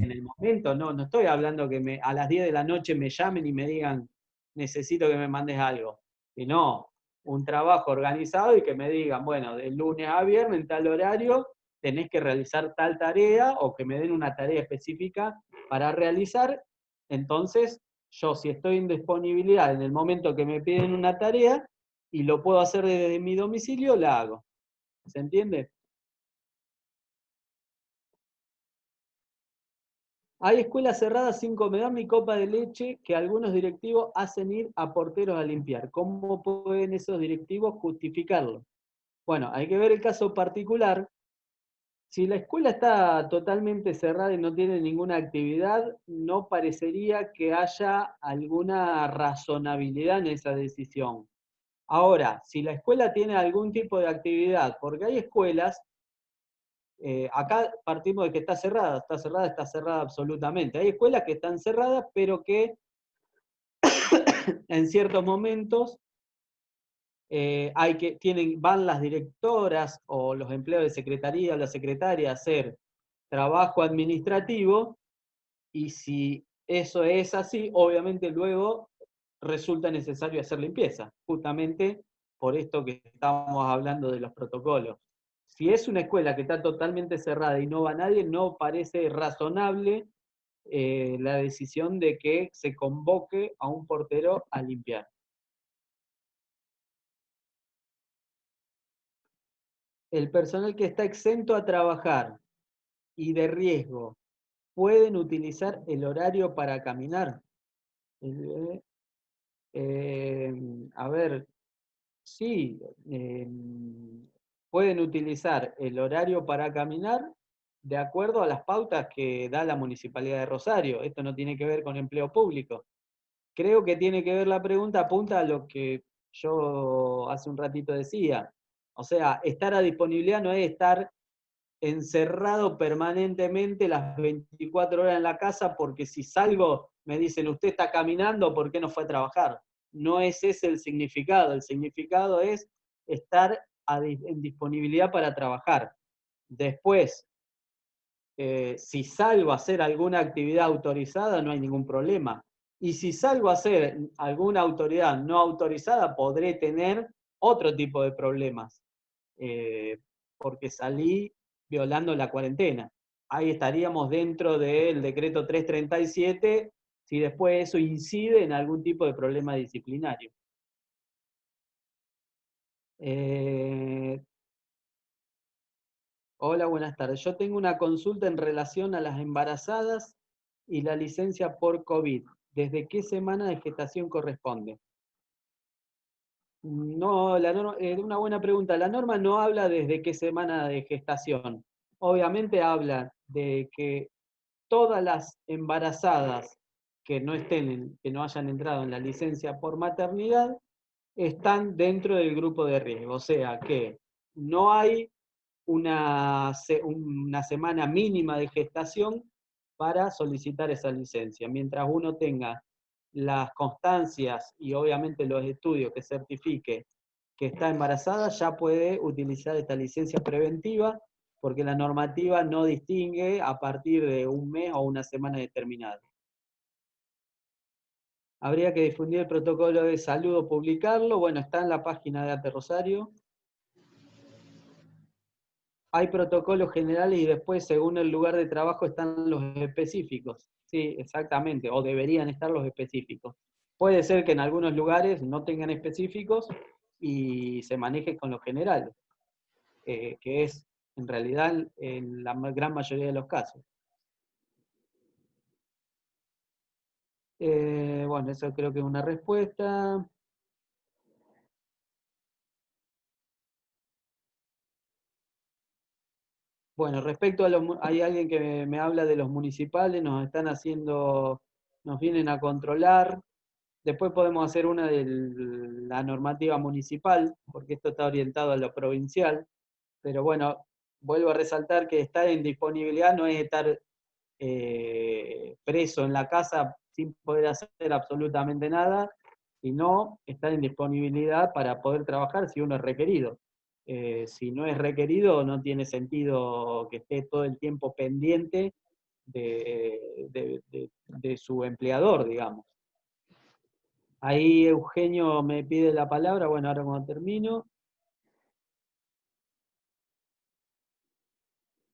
en el momento, no estoy hablando que a las 10 de la noche me llamen y me digan, necesito que me mandes algo. Y no, un trabajo organizado y que me digan, bueno, de lunes a viernes en tal horario tenés que realizar tal tarea o que me den una tarea específica para realizar. Entonces, yo si estoy en disponibilidad en el momento que me piden una tarea y lo puedo hacer desde mi domicilio, la hago. ¿Se entiende? Hay escuelas cerradas sin comedor ni copa de leche que algunos directivos hacen ir a porteros a limpiar. ¿Cómo pueden esos directivos justificarlo? Bueno, hay que ver el caso particular. Si la escuela está totalmente cerrada y no tiene ninguna actividad, no parecería que haya alguna razonabilidad en esa decisión. Ahora, si la escuela tiene algún tipo de actividad, porque hay escuelas, acá partimos de que está cerrada absolutamente. Hay escuelas que están cerradas, pero que en ciertos momentos van las directoras o los empleados de secretaría o la secretaria a hacer trabajo administrativo, y si eso es así, obviamente luego resulta necesario hacer limpieza, justamente por esto que estamos hablando de los protocolos. Si es una escuela que está totalmente cerrada y no va nadie, no parece razonable la decisión de que se convoque a un portero a limpiar. El personal que está exento a trabajar y de riesgo, ¿pueden utilizar el horario para caminar? A ver, sí, pueden utilizar el horario para caminar de acuerdo a las pautas que da la Municipalidad de Rosario. Esto no tiene que ver con empleo público. Creo que tiene que ver la pregunta, apunta a lo que yo hace un ratito decía. O sea, estar a disponibilidad no es estar encerrado permanentemente las 24 horas en la casa, porque si salgo me dicen, usted está caminando, ¿por qué no fue a trabajar? No es ese el significado es estar en disponibilidad para trabajar. Después, si salgo a hacer alguna actividad autorizada, no hay ningún problema. Y si salgo a hacer alguna actividad no autorizada, podré tener otro tipo de problemas, porque salí violando la cuarentena. Ahí estaríamos dentro del decreto 337, si después eso incide en algún tipo de problema disciplinario. Hola, buenas tardes. Yo tengo una consulta en relación a las embarazadas y la licencia por COVID. ¿Desde qué semana de gestación corresponde? No, la norma, una buena pregunta. La norma no habla desde qué semana de gestación. Obviamente habla de que todas las embarazadas que no que no hayan entrado en la licencia por maternidad, están dentro del grupo de riesgo. O sea que no hay una semana mínima de gestación para solicitar esa licencia. Mientras uno tenga las constancias y obviamente los estudios que certifique que está embarazada, ya puede utilizar esta licencia preventiva, porque la normativa no distingue a partir de un mes o una semana determinada. Habría que difundir el protocolo de salud o publicarlo. Bueno, está en la página de ATE Rosario. Hay protocolos generales y después, según el lugar de trabajo, están los específicos. Sí, exactamente, o deberían estar los específicos. Puede ser que en algunos lugares no tengan específicos y se maneje con los generales, que es en realidad en la gran mayoría de los casos. Bueno, eso creo que es una respuesta. Bueno, respecto a hay alguien que me habla de los municipales, nos vienen a controlar. Después podemos hacer una de la normativa municipal, porque esto está orientado a lo provincial. Pero bueno, vuelvo a resaltar que estar en disponibilidad no es estar preso en la casa sin poder hacer absolutamente nada, sino estar en disponibilidad para poder trabajar si uno es requerido. Si no es requerido, no tiene sentido que esté todo el tiempo pendiente de su empleador, digamos. Ahí Eugenio me pide la palabra, bueno, ahora cuando termino.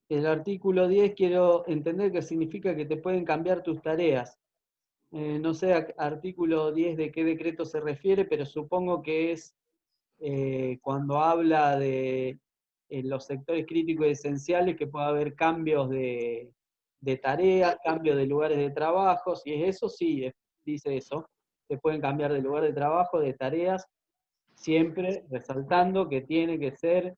El artículo 10 quiero entender que significa que te pueden cambiar tus tareas. No sé artículo 10 de qué decreto se refiere, pero supongo que es cuando habla de los sectores críticos y esenciales, que pueda haber cambios de tareas, cambios de lugares de trabajo. Si es eso, sí, dice eso. Se pueden cambiar de lugar de trabajo, de tareas, siempre resaltando que tiene que ser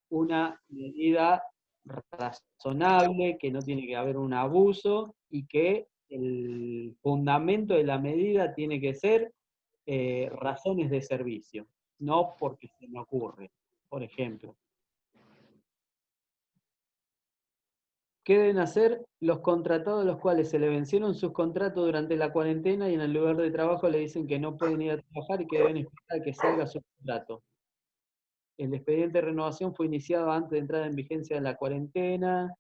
una medida razonable, que no tiene que haber un abuso y que el fundamento de la medida tiene que ser razones de servicio, no porque se me ocurre, por ejemplo. ¿Qué deben hacer los contratados a los cuales se le vencieron sus contratos durante la cuarentena y en el lugar de trabajo le dicen que no pueden ir a trabajar y que deben esperar a que salga su contrato? El expediente de renovación fue iniciado antes de entrar en vigencia de la cuarentena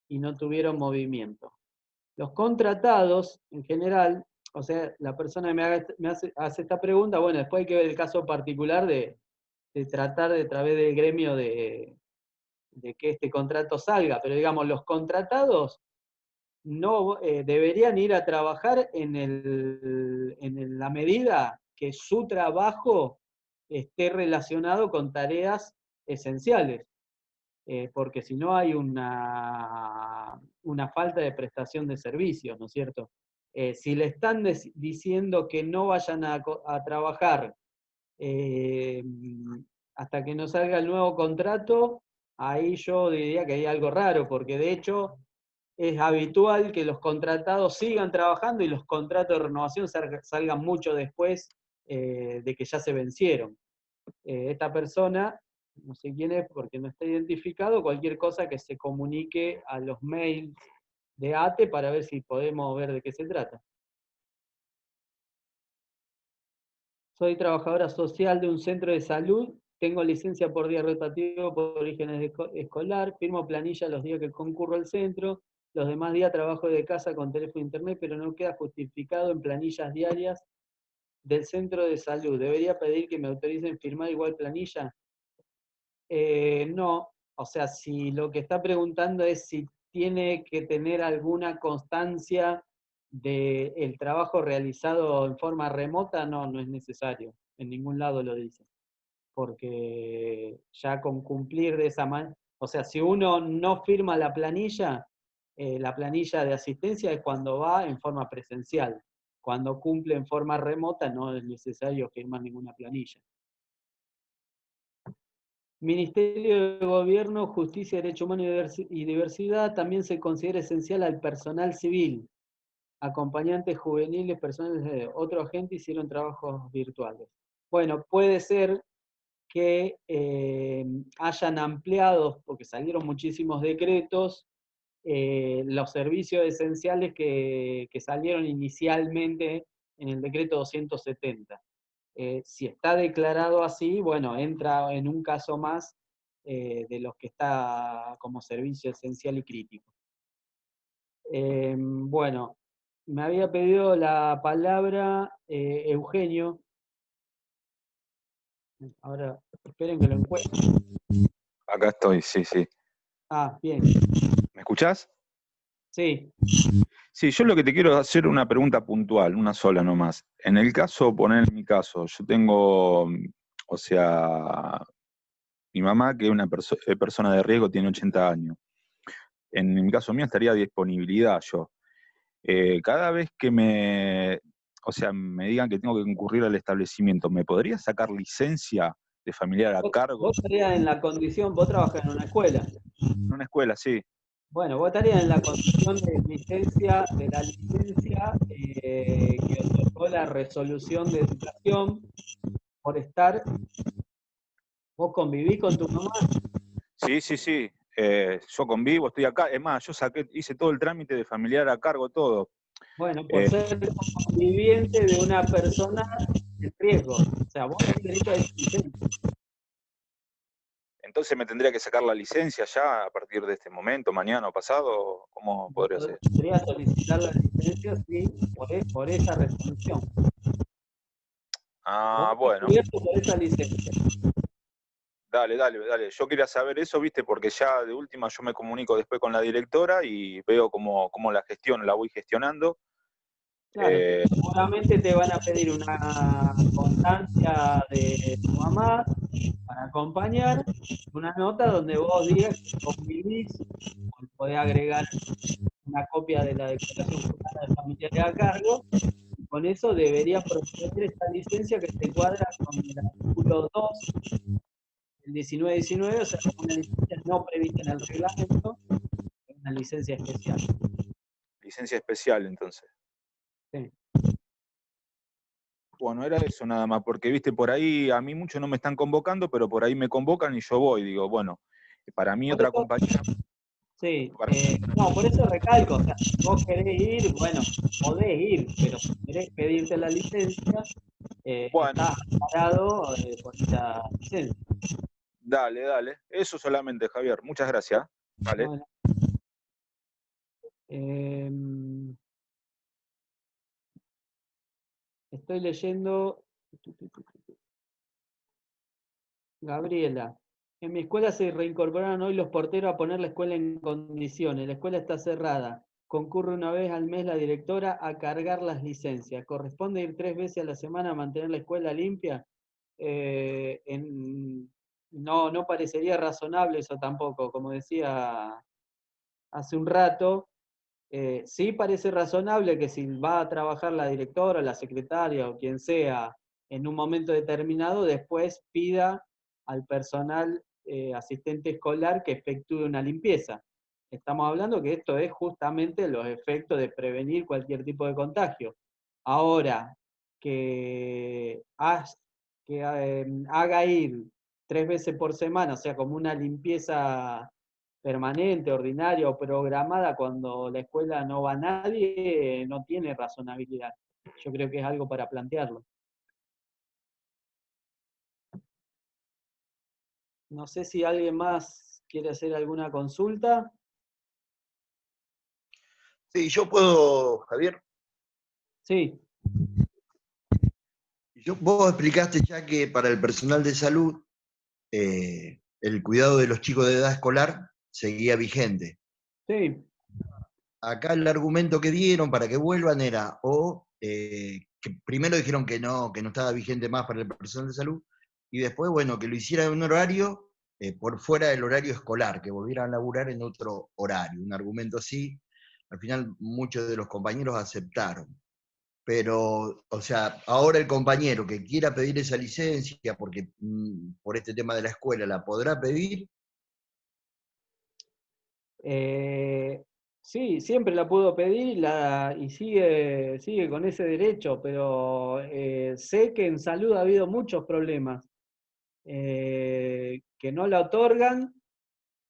y no tuvieron movimiento. Los contratados, en general, o sea, la persona que hace esta pregunta, bueno, después hay que ver el caso particular de tratar de través del gremio de que este contrato salga, pero digamos, los contratados no deberían ir a trabajar en la medida que su trabajo esté relacionado con tareas esenciales, porque si no hay una falta de prestación de servicios, ¿no es cierto? Si le están diciendo que no vayan a trabajar hasta que no salga el nuevo contrato, ahí yo diría que hay algo raro, porque de hecho es habitual que los contratados sigan trabajando y los contratos de renovación salgan mucho después de que ya se vencieron. Esta persona, no sé quién es porque no está identificado, cualquier cosa que se comunique a los mails de ATE para ver si podemos ver de qué se trata. Soy trabajadora social de un centro de salud, tengo licencia por día rotativo por orígenes escolar, firmo planilla los días que concurro al centro, los demás días trabajo de casa con teléfono e internet, pero no queda justificado en planillas diarias del centro de salud. ¿Debería pedir que me autoricen firmar igual planilla? No, o sea, si lo que está preguntando es si tiene que tener alguna constancia del trabajo realizado en forma remota, no es necesario. En ningún lado lo dice. Porque ya con cumplir de esa manera, o sea, si uno no firma la planilla de asistencia es cuando va en forma presencial. Cuando cumple en forma remota no es necesario firmar ninguna planilla. Ministerio de Gobierno, Justicia, Derecho Humano y Diversidad también se considera esencial al personal civil. Acompañantes juveniles, personales de otro agente hicieron trabajos virtuales. Bueno, puede ser que hayan ampliado, porque salieron muchísimos decretos, los servicios esenciales que salieron inicialmente en el decreto 270. Si está declarado así, bueno, entra en un caso más de los que está como servicio esencial y crítico. Bueno, me había pedido la palabra Eugenio. Ahora, esperen que lo encuentre. Acá estoy, sí, sí. Ah, bien. ¿Me escuchás? Sí. Sí, yo lo que te quiero hacer una pregunta puntual, una sola nomás. En el caso, poner en mi caso, yo tengo, o sea, mi mamá, que es una persona de riesgo, tiene 80 años. En mi caso mío estaría a disponibilidad yo. Cada vez que o sea, me digan que tengo que concurrir al establecimiento, ¿me podría sacar licencia de familiar a cargo? Vos estarías en la condición, vos trabajás en una escuela. En una escuela, sí. Bueno, vos estarías en la condición de licencia, de la licencia que otorgó la resolución de educación por estar, vos convivís con tu mamá. Sí, sí, sí. Yo convivo, estoy acá. Es más, yo hice todo el trámite de familiar a cargo, todo. Bueno, por ser conviviente de una persona en riesgo. O sea, vos tenés derecho a esa licencia. Entonces me tendría que sacar la licencia ya a partir de este momento, mañana o pasado. ¿Cómo podría ser? Podría solicitar la licencia, sí, por esa resolución. Ah, Vos estás bueno. cubierto por esa licencia. Dale. Yo quería saber eso, viste, porque ya de última yo me comunico después con la directora y veo cómo la gestiono, la voy gestionando. Claro, seguramente te van a pedir una constancia de tu mamá para acompañar, una nota donde vos digas que convivís, podés agregar una copia de la declaración jurada de familiares a cargo, y con eso debería proceder esta licencia que se encuadra con el artículo 2 del 1919, o sea, una licencia no prevista en el reglamento, es una licencia especial. Licencia especial, entonces. Sí. Bueno, era eso nada más, porque viste, por ahí a mí muchos no me están convocando, pero por ahí me convocan y yo voy. Digo, bueno, para mí Por otra eso, compañía. sí, no, por eso recalco, o sea, si vos querés ir, bueno, podés ir, pero si querés pedirte la licencia, Bueno, estás amparado por esta licencia. dale. Eso solamente, Javier. Muchas gracias. Vale. Bueno, estoy leyendo. Gabriela. En mi escuela se reincorporaron hoy los porteros a poner la escuela en condiciones. La escuela está cerrada. Concurre una vez al mes la directora a cargar las licencias. ¿Corresponde ir 3 veces a la semana a mantener la escuela limpia? No parecería razonable eso tampoco. Como decía hace un rato, Sí parece razonable que si va a trabajar la directora, la secretaria o quien sea en un momento determinado, después pida al personal asistente escolar que efectúe una limpieza. Estamos hablando que esto es justamente los efectos de prevenir cualquier tipo de contagio. Ahora, que haga ir 3 veces por semana, o sea, como una limpieza permanente, ordinaria o programada cuando la escuela no va nadie, no tiene razonabilidad. Yo creo que es algo para plantearlo. No sé si alguien más quiere hacer alguna consulta. Sí, yo puedo, Javier. Sí. Vos explicaste ya que para el personal de salud el cuidado de los chicos de edad escolar seguía vigente. Sí. Acá el argumento que dieron para que vuelvan era que primero dijeron que no estaba vigente más para el personal de salud, y después, bueno, que lo hiciera en un horario por fuera del horario escolar, que volvieran a laburar en otro horario. Un argumento así, al final muchos de los compañeros aceptaron. Pero, o sea, ahora el compañero que quiera pedir esa licencia, porque por este tema de la escuela, ¿la podrá pedir? Sí, siempre la puedo pedir y sigue con ese derecho, pero sé que en salud ha habido muchos problemas que no la otorgan,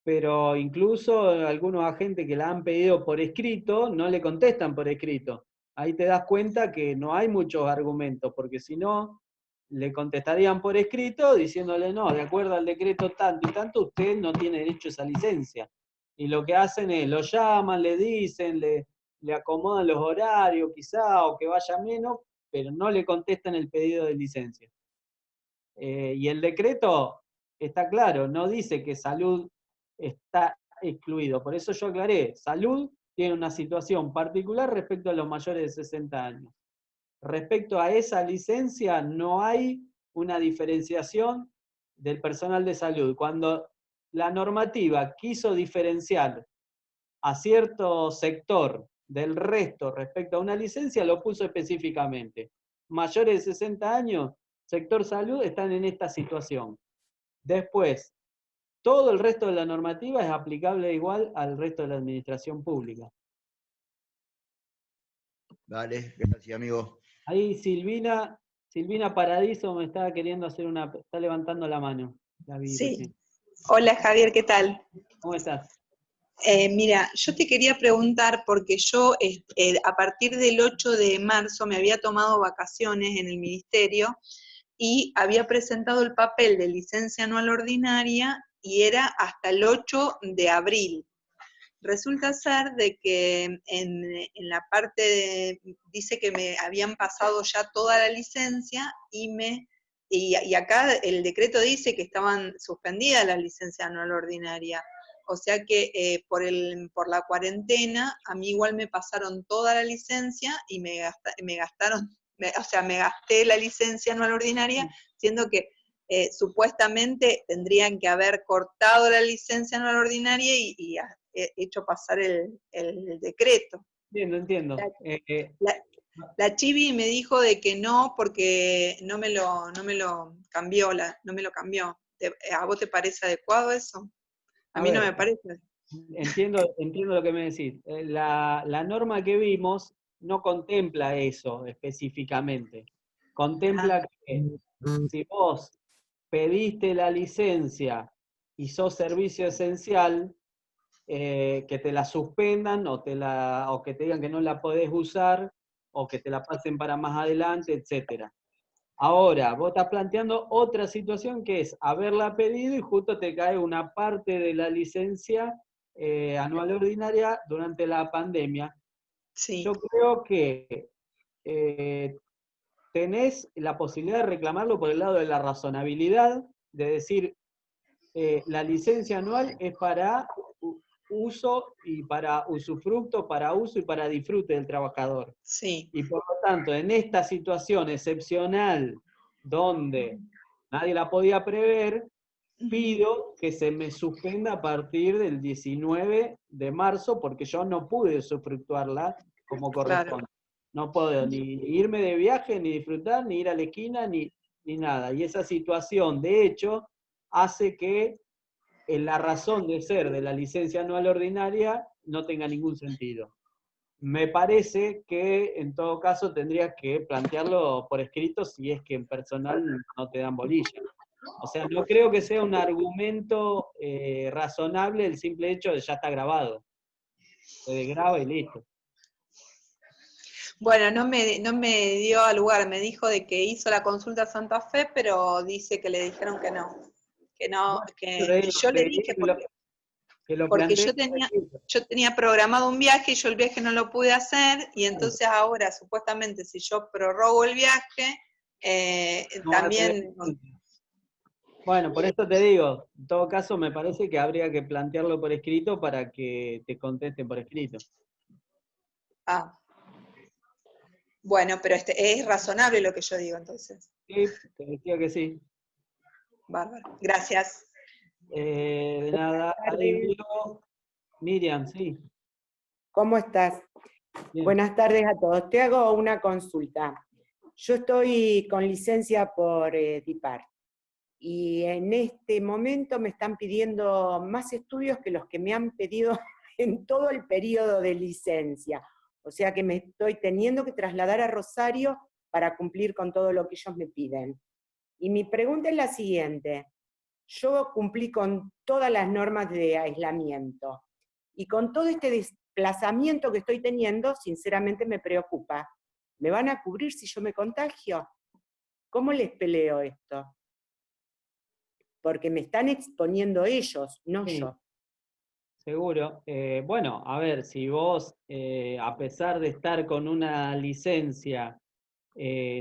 pero incluso algunos agentes que la han pedido por escrito no le contestan por escrito. Ahí te das cuenta que no hay muchos argumentos, porque si no, le contestarían por escrito diciéndole, no, de acuerdo al decreto tanto y tanto, usted no tiene derecho a esa licencia. Y lo que hacen es, lo llaman, le dicen, le acomodan los horarios quizá, o que vaya menos, pero no le contestan el pedido de licencia. Y el decreto está claro, no dice que salud está excluido. Por eso yo aclaré, salud tiene una situación particular respecto a los mayores de 60 años. Respecto a esa licencia, no hay una diferenciación del personal de salud. Cuando la normativa quiso diferenciar a cierto sector del resto respecto a una licencia, lo puso específicamente. Mayores de 60 años, sector salud, están en esta situación. Después, todo el resto de la normativa es aplicable igual al resto de la administración pública. Dale, gracias, amigo. Ahí Silvina Paradiso me está queriendo hacer está levantando la mano. La vi Sí. recién. Hola Javier, ¿qué tal? ¿Cómo estás? Mira, yo te quería preguntar porque yo a partir del 8 de marzo me había tomado vacaciones en el ministerio y había presentado el papel de licencia anual ordinaria y era hasta el 8 de abril. Resulta ser de que en la parte dice que me habían pasado ya toda la licencia y acá el decreto dice que estaban suspendidas las licencias anual ordinaria. O sea que por la cuarentena a mí igual me pasaron toda la licencia y me gasté la licencia anual ordinaria, siendo que supuestamente tendrían que haber cortado la licencia anual ordinaria y hecho pasar el decreto. Bien, lo entiendo. La Chibi me dijo de que no, porque no me lo cambió. ¿A vos te parece adecuado eso? A mí no me parece. Entiendo lo que me decís. La norma que vimos no contempla eso específicamente. Contempla que si vos pediste la licencia y sos servicio esencial, que te la suspendan o que te digan que no la podés usar o que te la pasen para más adelante, etc. Ahora, vos estás planteando otra situación que es haberla pedido y justo te cae una parte de la licencia anual ordinaria durante la pandemia. Sí. Yo creo que tenés la posibilidad de reclamarlo por el lado de la razonabilidad, de decir, la licencia anual es para uso y para usufructo, para uso y para disfrute del trabajador. Sí. Y por lo tanto, en esta situación excepcional, donde nadie la podía prever, pido que se me suspenda a partir del 19 de marzo porque yo no pude usufructuarla como corresponde. No puedo ni irme de viaje, ni disfrutar, ni ir a la esquina, ni nada. Y esa situación, de hecho, hace que la razón de ser de la licencia anual ordinaria no tenga ningún sentido. Me parece que en todo caso tendrías que plantearlo por escrito si es que en personal no te dan bolilla. O sea, no creo que sea un argumento razonable el simple hecho de ya está grabado. Se graba y listo. Bueno, no me dio al lugar, me dijo de que hizo la consulta a Santa Fe, pero dice que le dijeron que no. Que no, y yo le dije, porque yo tenía programado un viaje y yo el viaje no lo pude hacer, y entonces ahora supuestamente si yo prorrogo el viaje, también... Bueno, por eso te digo, en todo caso me parece que habría que plantearlo por escrito para que te contesten por escrito. Ah. Bueno, pero es razonable lo que yo digo entonces. Sí, te decía que sí. Bárbaro. Gracias. De nada. Miriam, sí. ¿Cómo estás? Bien. Buenas tardes a todos. Te hago una consulta. Yo estoy con licencia por DIPAR y en este momento me están pidiendo más estudios que los que me han pedido en todo el periodo de licencia. O sea que me estoy teniendo que trasladar a Rosario para cumplir con todo lo que ellos me piden. Y mi pregunta es la siguiente. Yo cumplí con todas las normas de aislamiento y con todo este desplazamiento que estoy teniendo, sinceramente me preocupa. ¿Me van a cubrir si yo me contagio? ¿Cómo les peleo esto? Porque me están exponiendo ellos, no Sí. yo. Seguro. Bueno, a ver, si vos, a pesar de estar con una licencia,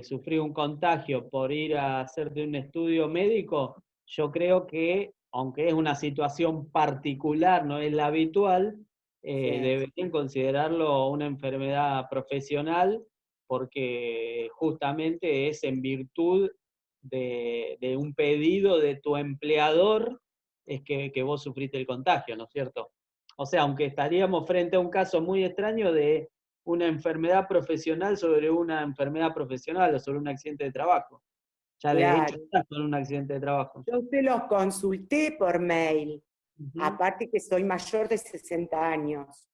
sufrí un contagio por ir a hacerte un estudio médico, yo creo que, aunque es una situación particular, no es la habitual, deberían considerarlo una enfermedad profesional, porque justamente es en virtud de un pedido de tu empleador es que vos sufriste el contagio, ¿no es cierto? O sea, aunque estaríamos frente a un caso muy extraño de una enfermedad profesional sobre una enfermedad profesional o sobre un accidente de trabajo. Ya de hecho estás con un accidente de trabajo. Yo se los consulté por mail, aparte que soy mayor de 60 años,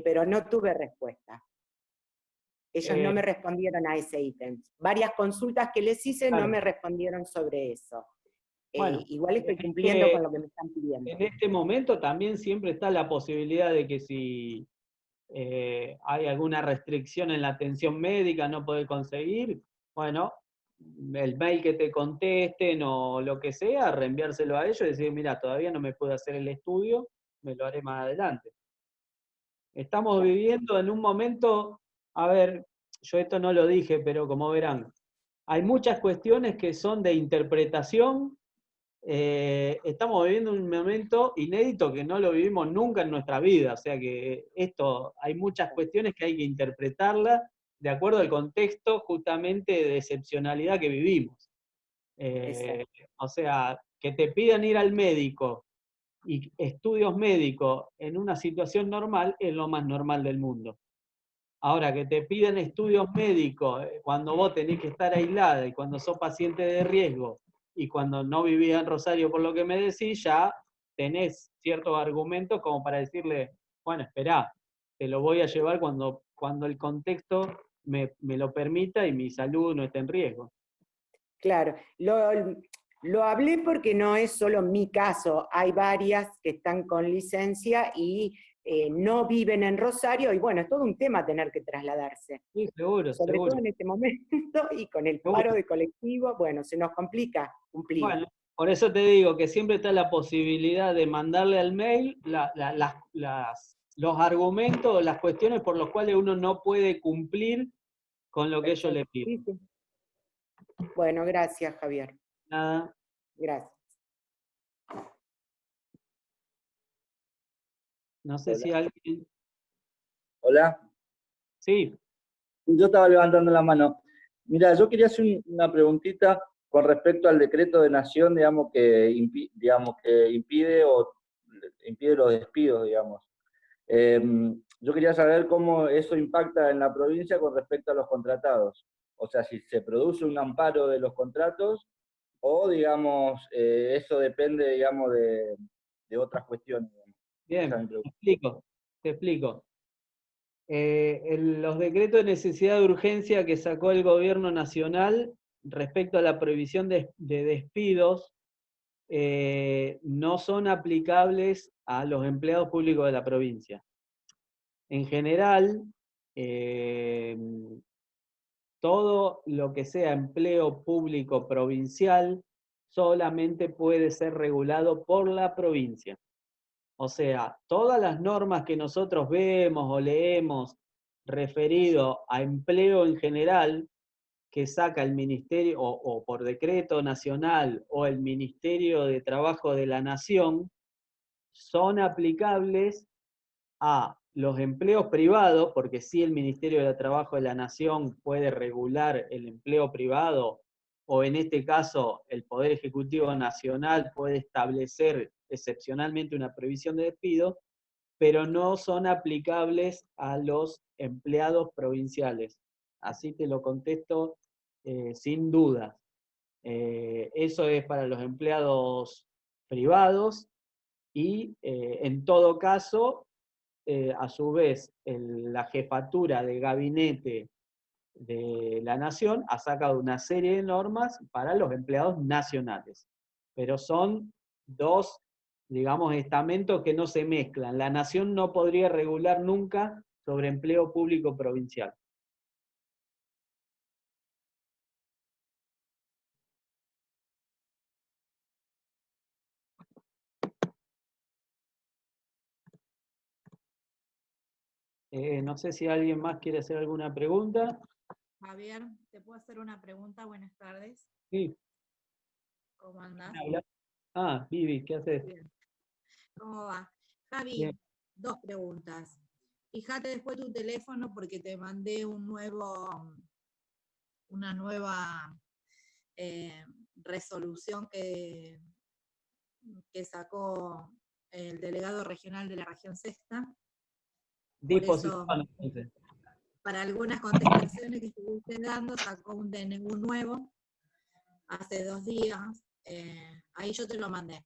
pero no tuve respuesta. Ellos no me respondieron a ese ítem. Varias consultas que les hice no me respondieron sobre eso. Bueno, igual estoy cumpliendo con lo que me están pidiendo. En este momento también siempre está la posibilidad de que si hay alguna restricción en la atención médica, no poder conseguir, bueno, el mail que te contesten o lo que sea, reenviárselo a ellos y decir, mira, todavía no me puedo hacer el estudio, me lo haré más adelante. Estamos viviendo en un momento, a ver, yo esto no lo dije, pero como verán, hay muchas cuestiones que son de interpretación. Estamos viviendo un momento inédito que no lo vivimos nunca en nuestra vida, o sea que hay muchas cuestiones que hay que interpretarlas de acuerdo al contexto justamente de excepcionalidad que vivimos. O sea, que te pidan ir al médico y estudios médicos en una situación normal es lo más normal del mundo. Ahora, que te piden estudios médicos cuando vos tenés que estar aislada y cuando sos paciente de riesgo y cuando no vivís en Rosario por lo que me decís, ya tenés ciertos argumentos como para decirle, bueno, esperá, te lo voy a llevar cuando el contexto me lo permita y mi salud no esté en riesgo. Claro, lo hablé porque no es solo mi caso, hay varias que están con licencia y no viven en Rosario, y bueno, es todo un tema tener que trasladarse. Sí, seguro, sobre seguro. todo en este momento, y con el paro de colectivo, bueno, se nos complica cumplir. Bueno, por eso te digo que siempre está la posibilidad de mandarle al mail los argumentos, las cuestiones por las cuales uno no puede cumplir con lo que ellos le piden. Sí, sí. Bueno, gracias, Javier. Nada. Gracias. No sé si alguien... Hola. Sí. Yo estaba levantando la mano. Mira, yo quería hacer una preguntita con respecto al decreto de Nación, digamos, que impide los despidos, digamos. Yo quería saber cómo eso impacta en la provincia con respecto a los contratados. O sea, si se produce un amparo de los contratos o, digamos, eso depende, digamos, de otras cuestiones. Bien, te explico. Los decretos de necesidad de urgencia que sacó el gobierno nacional respecto a la prohibición de despidos no son aplicables a los empleados públicos de la provincia. En general, todo lo que sea empleo público provincial solamente puede ser regulado por la provincia. O sea, todas las normas que nosotros vemos o leemos referido a empleo en general, que saca el Ministerio, o por decreto nacional, o el Ministerio de Trabajo de la Nación, son aplicables a los empleos privados, porque sí el Ministerio de Trabajo de la Nación puede regular el empleo privado, o en este caso el Poder Ejecutivo Nacional puede establecer excepcionalmente una prohibición de despido, pero no son aplicables a los empleados provinciales. Así te lo contesto sin dudas. Eso es para los empleados privados y en todo caso, a su vez, la jefatura de gabinete de la Nación ha sacado una serie de normas para los empleados nacionales. Pero son dos, digamos, estamentos que no se mezclan. La Nación no podría regular nunca sobre empleo público provincial. No sé si alguien más quiere hacer alguna pregunta. Javier, ¿te puedo hacer una pregunta? Buenas tardes. Sí. ¿Cómo andás? Ah, Vivi, ¿qué haces? Bien. ¿Cómo va? Javi, Bien. 2 preguntas. Fíjate después tu teléfono porque te mandé una nueva resolución que sacó el delegado regional de la región sexta. Disposición. Para algunas contestaciones que estuviste dando, sacó un DNU nuevo hace 2 días. Ahí yo te lo mandé.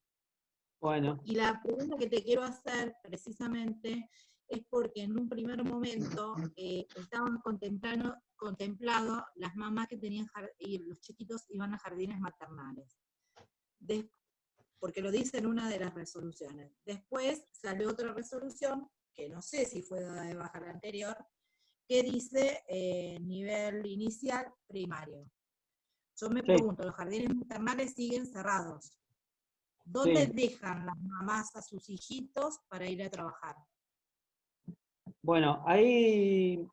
Bueno. Y la pregunta que te quiero hacer precisamente es porque en un primer momento estaban contemplados las mamás que tenían y los chiquitos iban a jardines maternales. Porque lo dice en una de las resoluciones. Después salió otra resolución, que no sé si fue dada de baja la anterior, que dice nivel inicial primario. Yo me pregunto, los jardines maternales siguen cerrados. ¿Dónde dejan las mamás a sus hijitos para ir a trabajar? Bueno, ahí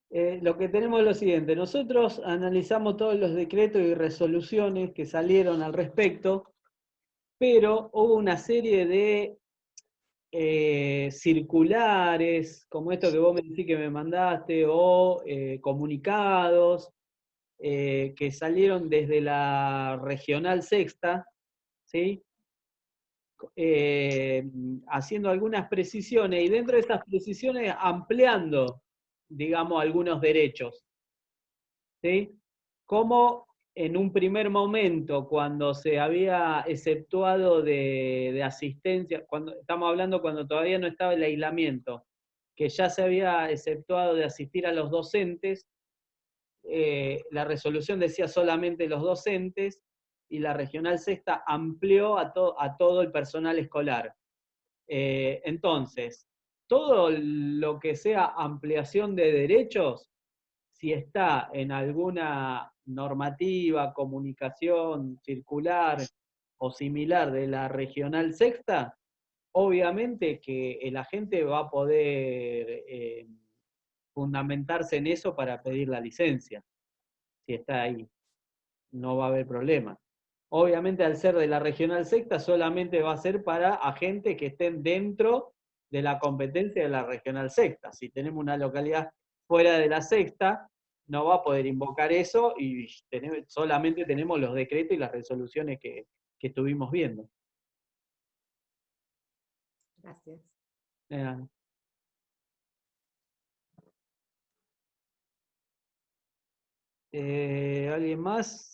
lo que tenemos es lo siguiente. Nosotros analizamos todos los decretos y resoluciones que salieron al respecto, pero hubo una serie de circulares, como esto que vos me decís que me mandaste, o comunicados, que salieron desde la regional sexta, ¿sí? Haciendo algunas precisiones, y dentro de esas precisiones ampliando, digamos, algunos derechos. ¿Sí? Como en un primer momento, cuando se había exceptuado de asistencia, estamos hablando cuando todavía no estaba el aislamiento, que ya se había exceptuado de asistir a los docentes, la resolución decía solamente los docentes, y la regional sexta amplió a todo el personal escolar. Entonces, todo lo que sea ampliación de derechos, si está en alguna normativa, comunicación, circular o similar de la regional sexta, obviamente que el agente va a poder fundamentarse en eso para pedir la licencia, si está ahí. No va a haber problema. Obviamente, al ser de la regional sexta, solamente va a ser para agentes que estén dentro de la competencia de la regional sexta. Si tenemos una localidad fuera de la sexta, no va a poder invocar eso y solamente tenemos los decretos y las resoluciones que estuvimos viendo. Gracias. Eh, ¿Alguien más?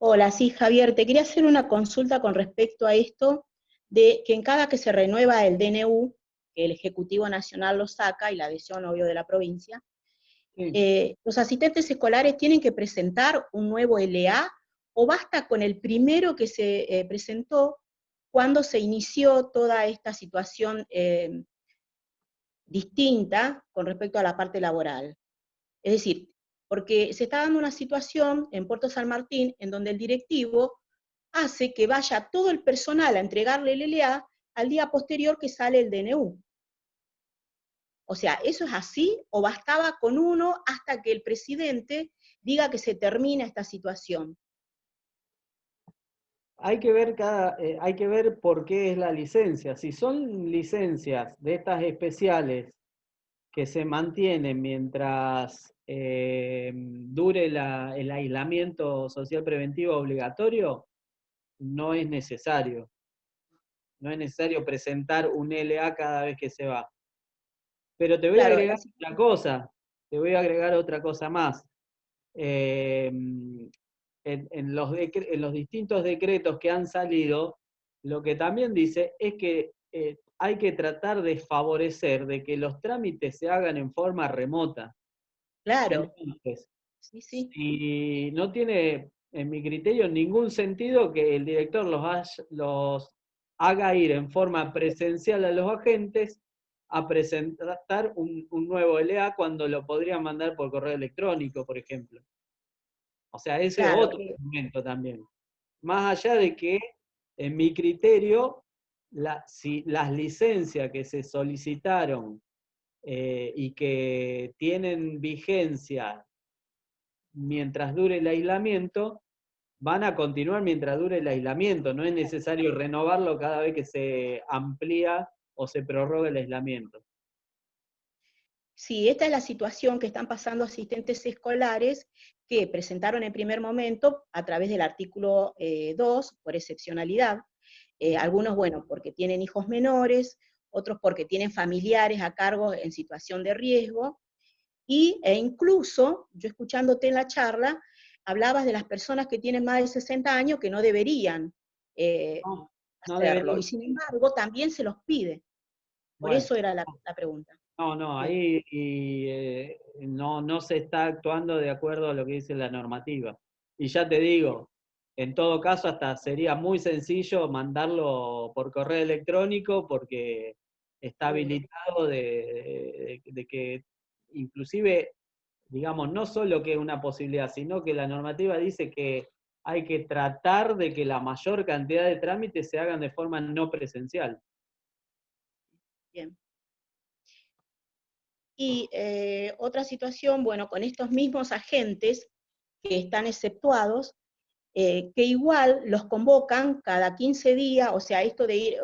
Hola, sí, Javier, te quería hacer una consulta con respecto a esto de que en cada que se renueva el DNU, que el Ejecutivo Nacional lo saca y la adhesión, obvio, de la provincia, Sí. los asistentes escolares tienen que presentar un nuevo LA o basta con el primero que se presentó cuando se inició toda esta situación distinta con respecto a la parte laboral. Es decir, porque se está dando una situación en Puerto San Martín en donde el directivo hace que vaya todo el personal a entregarle el LA al día posterior que sale el DNU. O sea, ¿eso es así o bastaba con uno hasta que el presidente diga que se termina esta situación? Hay que ver por qué es la licencia. Si son licencias de estas especiales que se mantienen mientras dure el aislamiento social preventivo obligatorio, no es necesario. No es necesario presentar un LA cada vez que se va. Pero te voy a Claro, agregar otra cosa. Te voy a agregar otra cosa más. En los distintos decretos que han salido, lo que también dice es que hay que tratar de favorecer de que los trámites se hagan en forma remota. claro, Entonces, sí, sí, y no tiene, en mi criterio, ningún sentido que el director los haga ir en forma presencial a los agentes a presentar un nuevo LA cuando lo podrían mandar por correo electrónico, por ejemplo. O sea, ese es claro. otro argumento también. Más allá de que, en mi criterio, si las licencias que se solicitaron y que tienen vigencia mientras dure el aislamiento, van a continuar mientras dure el aislamiento. No es necesario renovarlo cada vez que se amplía o se prorroga el aislamiento. Sí, esta es la situación que están pasando asistentes escolares que presentaron en primer momento a través del artículo 2, por excepcionalidad. Algunos, bueno, porque tienen hijos menores, otros porque tienen familiares a cargo en situación de riesgo, e incluso, yo escuchándote en la charla, hablabas de las personas que tienen más de 60 años que no deberían No, no hacerlo, y debería. sin embargo también se los pide. Por Bueno, eso era la pregunta. no, Bien. ahí no se está actuando de acuerdo a lo que dice la normativa. Y ya te digo, en todo caso hasta sería muy sencillo mandarlo por correo electrónico porque está habilitado de que inclusive, digamos, no solo que es una posibilidad, sino que la normativa dice que hay que tratar de que la mayor cantidad de trámites se hagan de forma no presencial. Bien. Y otra situación, bueno, con estos mismos agentes que están exceptuados, que igual los convocan cada 15 días, o sea, esto de ir,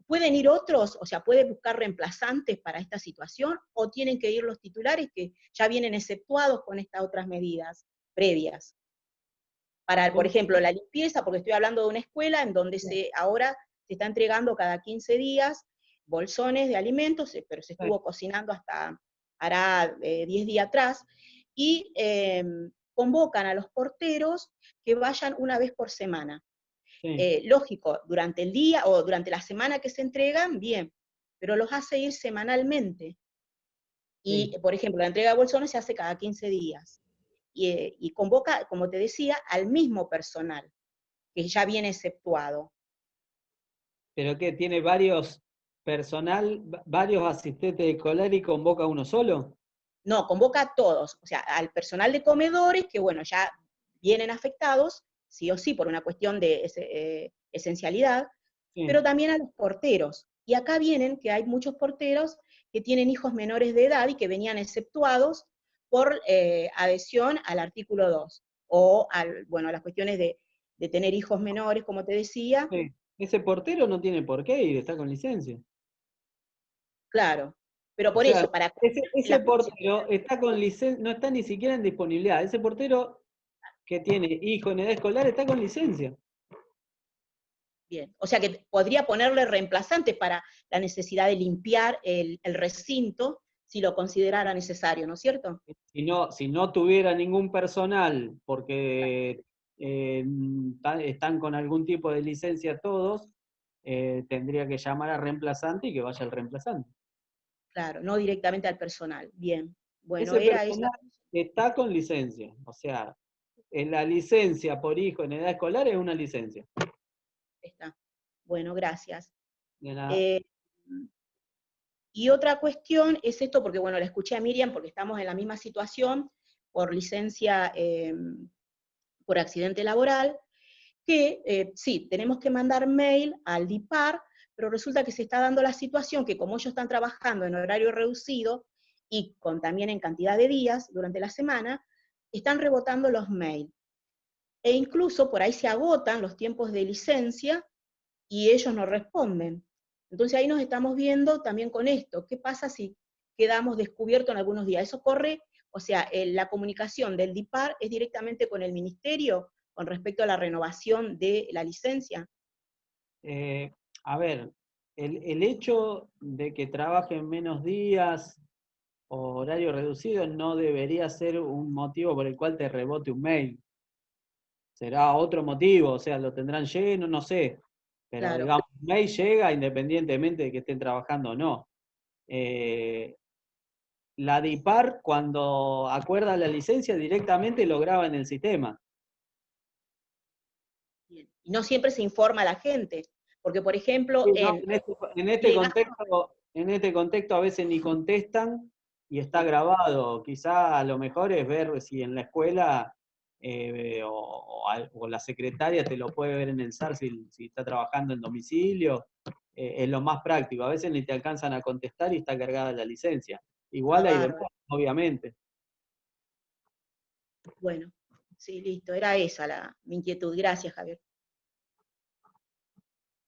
¿pueden ir otros? O sea, ¿puede buscar reemplazantes para esta situación? ¿O tienen que ir los titulares que ya vienen exceptuados con estas otras medidas previas? Para, por ejemplo, la limpieza, porque estoy hablando de una escuela en donde ahora se está entregando cada 15 días bolsones de alimentos, pero se estuvo cocinando hará 10 días atrás, y convocan a los porteros que vayan una vez por semana. Sí. Lógico, durante el día o durante la semana que se entregan, bien, pero los hace ir semanalmente. Y, Sí. por ejemplo, la entrega de bolsones se hace cada 15 días. Y convoca, como te decía, al mismo personal, que ya viene exceptuado. ¿Pero qué? ¿Tiene varios asistentes escolares y convoca uno solo? No, convoca a todos, o sea, al personal de comedores, que bueno, ya vienen afectados, sí o sí, por una cuestión de esencialidad, Sí. pero también a los porteros. Y acá vienen que hay muchos porteros que tienen hijos menores de edad y que venían exceptuados por adhesión al artículo 2, o bueno, a las cuestiones de tener hijos menores, como te decía, Sí. Ese portero no tiene por qué ir, está con licencia. Claro, pero por O sea, eso, para ese portero está con licencia, no está ni siquiera en disponibilidad. Ese portero que tiene hijo en edad escolar está con licencia. bien, o sea que podría ponerle reemplazantes para la necesidad de limpiar el recinto si lo considerara necesario, ¿no es cierto? Si no tuviera ningún personal, porque están con algún tipo de licencia todos, tendría que llamar al reemplazante y que vaya el reemplazante. Claro, no directamente al personal. Bien, bueno, Ese era esa. personal está con licencia, o sea, la licencia por hijo en edad escolar es una licencia. Está. Bueno, gracias. De nada. Y otra cuestión es esto, porque bueno, la escuché a Miriam porque estamos en la misma situación por licencia por accidente laboral, que sí, tenemos que mandar mail al DIPAR, pero resulta que se está dando la situación que como ellos están trabajando en horario reducido y también en cantidad de días durante la semana, están rebotando los mails. E incluso por ahí se agotan los tiempos de licencia y ellos no responden. Entonces ahí nos estamos viendo también con esto. ¿Qué pasa si quedamos descubiertos en algunos días? Eso corre, o sea, la comunicación del DIPAR es directamente con el ministerio con respecto a la renovación de la licencia. A ver, el hecho de que trabajen menos días o horario reducido no debería ser un motivo por el cual te rebote un mail. Será otro motivo, o sea, lo tendrán lleno, no sé. Pero Claro. digamos, un mail llega independientemente de que estén trabajando o no. La DIPAR, cuando acuerda la licencia, directamente lo graba en el sistema. Y no siempre se informa a la gente, porque por ejemplo, Sí, no, en este contexto a veces ni contestan y está grabado. Quizá a lo mejor es ver si en la escuela o la secretaria te lo puede ver en el SAR si está trabajando en domicilio. Es lo más práctico. A veces ni te alcanzan a contestar y está cargada la licencia. Igual hay demás, obviamente. Bueno, sí, listo, era esa mi inquietud. Gracias, Javier.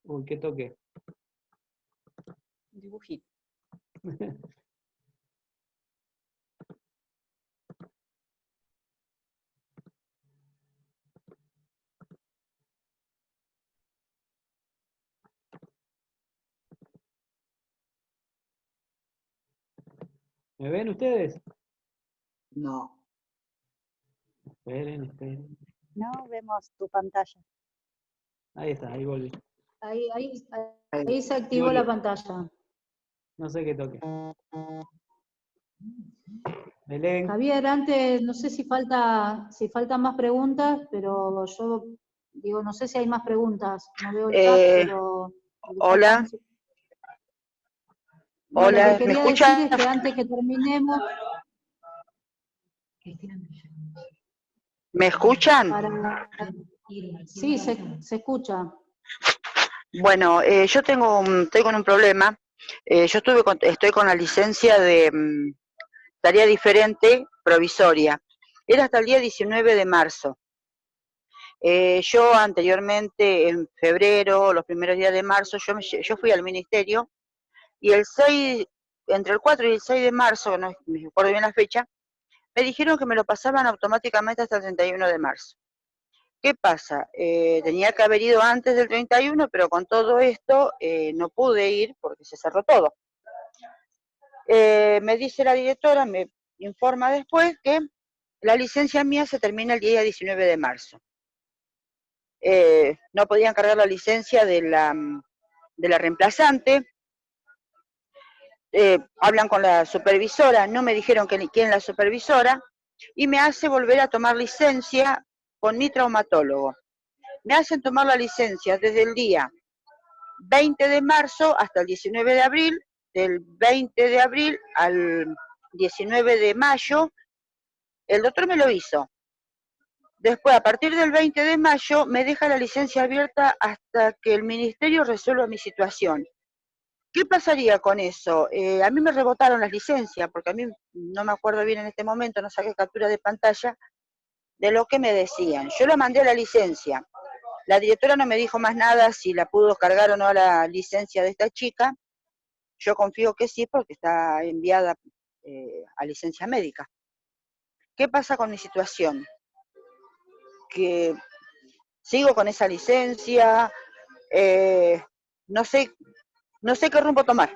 Uy, ¿qué toqué? Un dibujito. ¿Me ven ustedes? No. Esperen. No vemos tu pantalla. Ahí está, ahí volví. Ahí se activó la pantalla. No sé qué toque. Belén. Javier, antes, no sé si faltan más preguntas, pero yo digo, no sé si hay más preguntas. No veo el chat, pero... Hola. Bueno, Hola, lo que ¿me quería escuchan? decir es que antes que terminemos... ¿Me escuchan? Sí, se escucha. Bueno, yo estoy con un problema. Yo estoy con la licencia de tarea diferente provisoria. Era hasta el día 19 de marzo. Yo anteriormente, en febrero, los primeros días de marzo, yo fui al ministerio y entre el 4 y el 6 de marzo, no me acuerdo bien la fecha, me dijeron que me lo pasaban automáticamente hasta el 31 de marzo. ¿Qué pasa? Tenía que haber ido antes del 31, pero con todo esto no pude ir porque se cerró todo. Me dice la directora, me informa después que la licencia mía se termina el día 19 de marzo. No podían cargar la licencia de la reemplazante. Hablan con la supervisora, no me dijeron quién es la supervisora, y me hace volver a tomar licencia con mi traumatólogo. Me hacen tomar la licencia desde el día 20 de marzo hasta el 19 de abril, del 20 de abril al 19 de mayo, el doctor me lo hizo. Después, a partir del 20 de mayo, me deja la licencia abierta hasta que el ministerio resuelva mi situación. ¿Qué pasaría con eso? A mí me rebotaron las licencias, porque a mí no me acuerdo bien en este momento, no saqué captura de pantalla de lo que me decían. Yo lo mandé a la licencia. La directora no me dijo más nada si la pudo cargar o no la licencia de esta chica. Yo confío que sí, porque está enviada a licencia médica. ¿Qué pasa con mi situación? Que sigo con esa licencia, no sé qué rumbo tomar.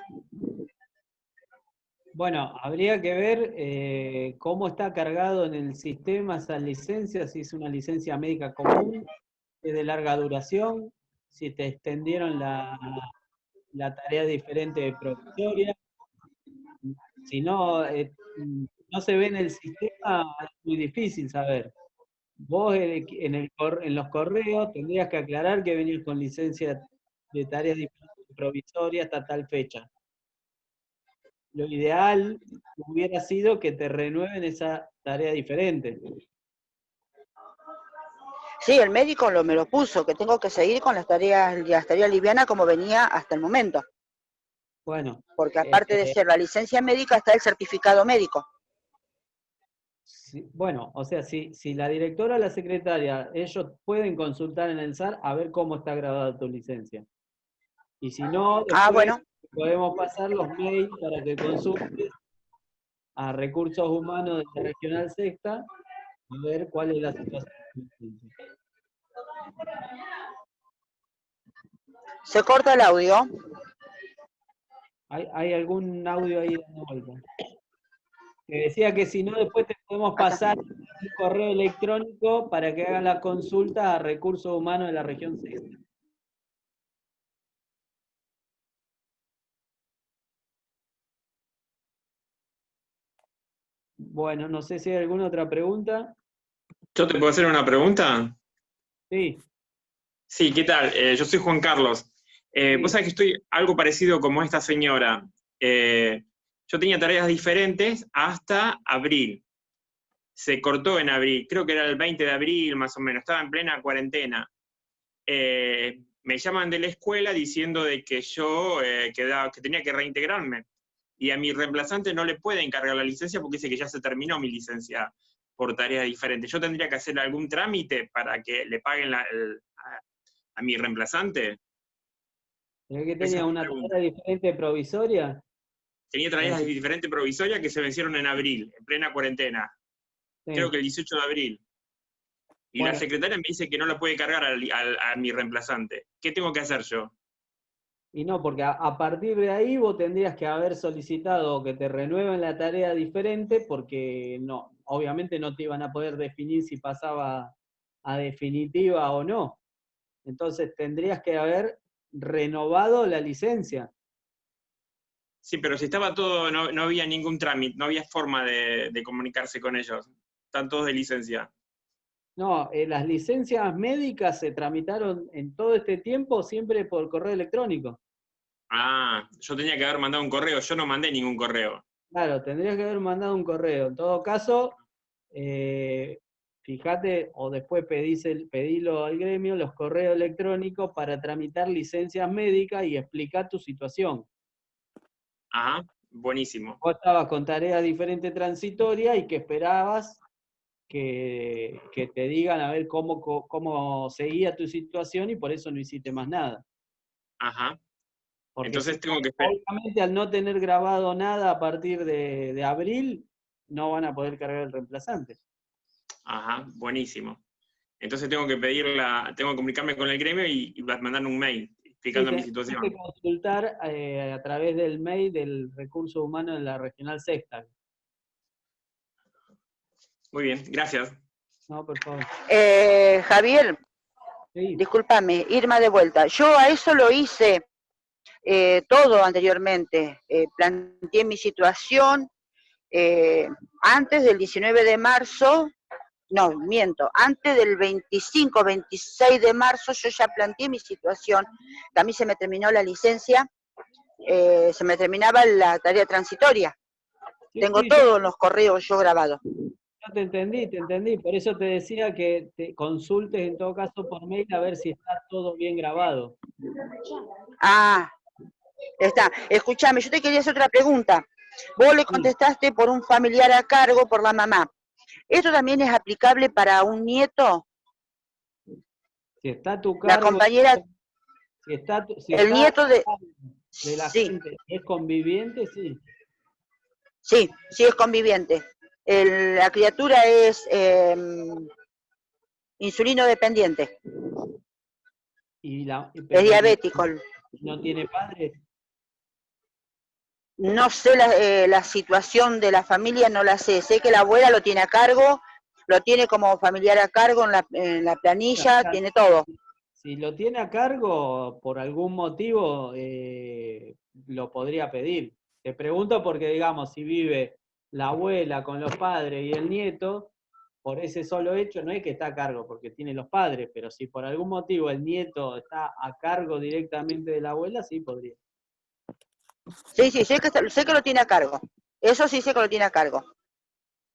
Bueno, habría que ver cómo está cargado en el sistema esa licencia, si es una licencia médica común, si es de larga duración, si te extendieron la tarea diferente de provisoria. Si no, no se ve en el sistema, es muy difícil saber. Vos en los correos tendrías que aclarar que venías con licencia de tareas provisorias hasta tal fecha. Lo ideal hubiera sido que te renueven esa tarea diferente. Sí, el médico me lo puso, que tengo que seguir con las tareas livianas como venía hasta el momento. Bueno. Porque aparte de ser la licencia médica, está el certificado médico. Sí, bueno, o sea, si la directora o la secretaria, ellos pueden consultar en el SAR a ver cómo está grabada tu licencia. Y si no, después bueno, podemos pasar los mails para que consultes a Recursos Humanos de la Regional Sexta a ver cuál es la situación. Se corta el audio. ¿Hay algún audio ahí dando vuelta? Te decía que si no, después te podemos pasar un correo electrónico para que hagan la consulta a Recursos Humanos de la Región Sexta. Bueno, no sé si hay alguna otra pregunta. ¿Yo te puedo hacer una pregunta? Sí. Sí, ¿qué tal? Yo soy Juan Carlos. Vos sabés que estoy algo parecido como esta señora. Yo tenía tareas diferentes hasta abril. Se cortó en abril, creo que era el 20 de abril más o menos, estaba en plena cuarentena. Me llaman de la escuela diciendo de que yo que tenía que reintegrarme. Y a mi reemplazante no le puede encargar la licencia porque dice que ya se terminó mi licencia por tareas diferentes. ¿Yo tendría que hacer algún trámite para que le paguen a mi reemplazante? ¿Pero que tenía una tarea diferente provisoria? Tenía tareas diferentes provisorias que se vencieron en abril, en plena cuarentena. Sí. Creo que el 18 de abril. Y bueno, la secretaria me dice que no la puede cargar a mi reemplazante. ¿Qué tengo que hacer yo? Y no, porque a partir de ahí vos tendrías que haber solicitado que te renueven la tarea diferente, porque no, obviamente no te iban a poder definir si pasaba a definitiva o no. Entonces tendrías que haber renovado la licencia. Sí, pero si estaba todo, no había ningún trámite, no había forma de comunicarse con ellos. Están todos de licencia. No, las licencias médicas se tramitaron en todo este tiempo siempre por correo electrónico. Ah, yo tenía que haber mandado un correo, yo no mandé ningún correo. Claro, tendrías que haber mandado un correo. En todo caso, fíjate, o después pedilo al gremio, los correos electrónicos para tramitar licencias médicas y explicar tu situación. Ajá, buenísimo. Vos estabas con tareas diferentes transitorias y que esperabas que te digan a ver cómo seguía tu situación y por eso no hiciste más nada. Ajá. Porque entonces tengo que esperar. Obviamente al no tener grabado nada a partir de abril, no van a poder cargar el reemplazante. Ajá, buenísimo. Entonces tengo que comunicarme con el gremio y mandar un mail explicando mi situación. Tienes que consultar a través del mail del Recurso Humano de la Regional Sexta. Muy bien, gracias. No, por favor. Javier, sí. Discúlpame, Irma de vuelta. Yo a eso lo hice todo anteriormente. Planteé mi situación antes del 19 de marzo, no, miento, antes del 25, 26 de marzo yo ya planteé mi situación. A mí se me terminó la licencia, se me terminaba la tarea transitoria. Sí, tengo todos los correos yo grabados. Yo te entendí, por eso te decía que te consultes en todo caso por mail a ver si está todo bien grabado. Ah, está. Escúchame, yo te quería hacer otra pregunta. Vos le contestaste por un familiar a cargo por la mamá. ¿Esto también es aplicable para un nieto? Si está a tu La cargo, compañera, si está, si el está nieto de... a cargo de la Sí, gente, ¿es conviviente? Sí. sí, sí es conviviente. La criatura es insulino dependiente, Y es diabético. ¿no tiene padres? No sé la situación de la familia, no la sé. Sé que la abuela lo tiene a cargo, lo tiene como familiar a cargo en la planilla, tiene todo. Si lo tiene a cargo, por algún motivo, lo podría pedir. Te pregunto porque, digamos, si vive la abuela con los padres y el nieto, por ese solo hecho, no es que está a cargo porque tiene los padres, pero si por algún motivo el nieto está a cargo directamente de la abuela, sí podría. Sí, sí, sé que lo tiene a cargo. Eso sí sé que lo tiene a cargo.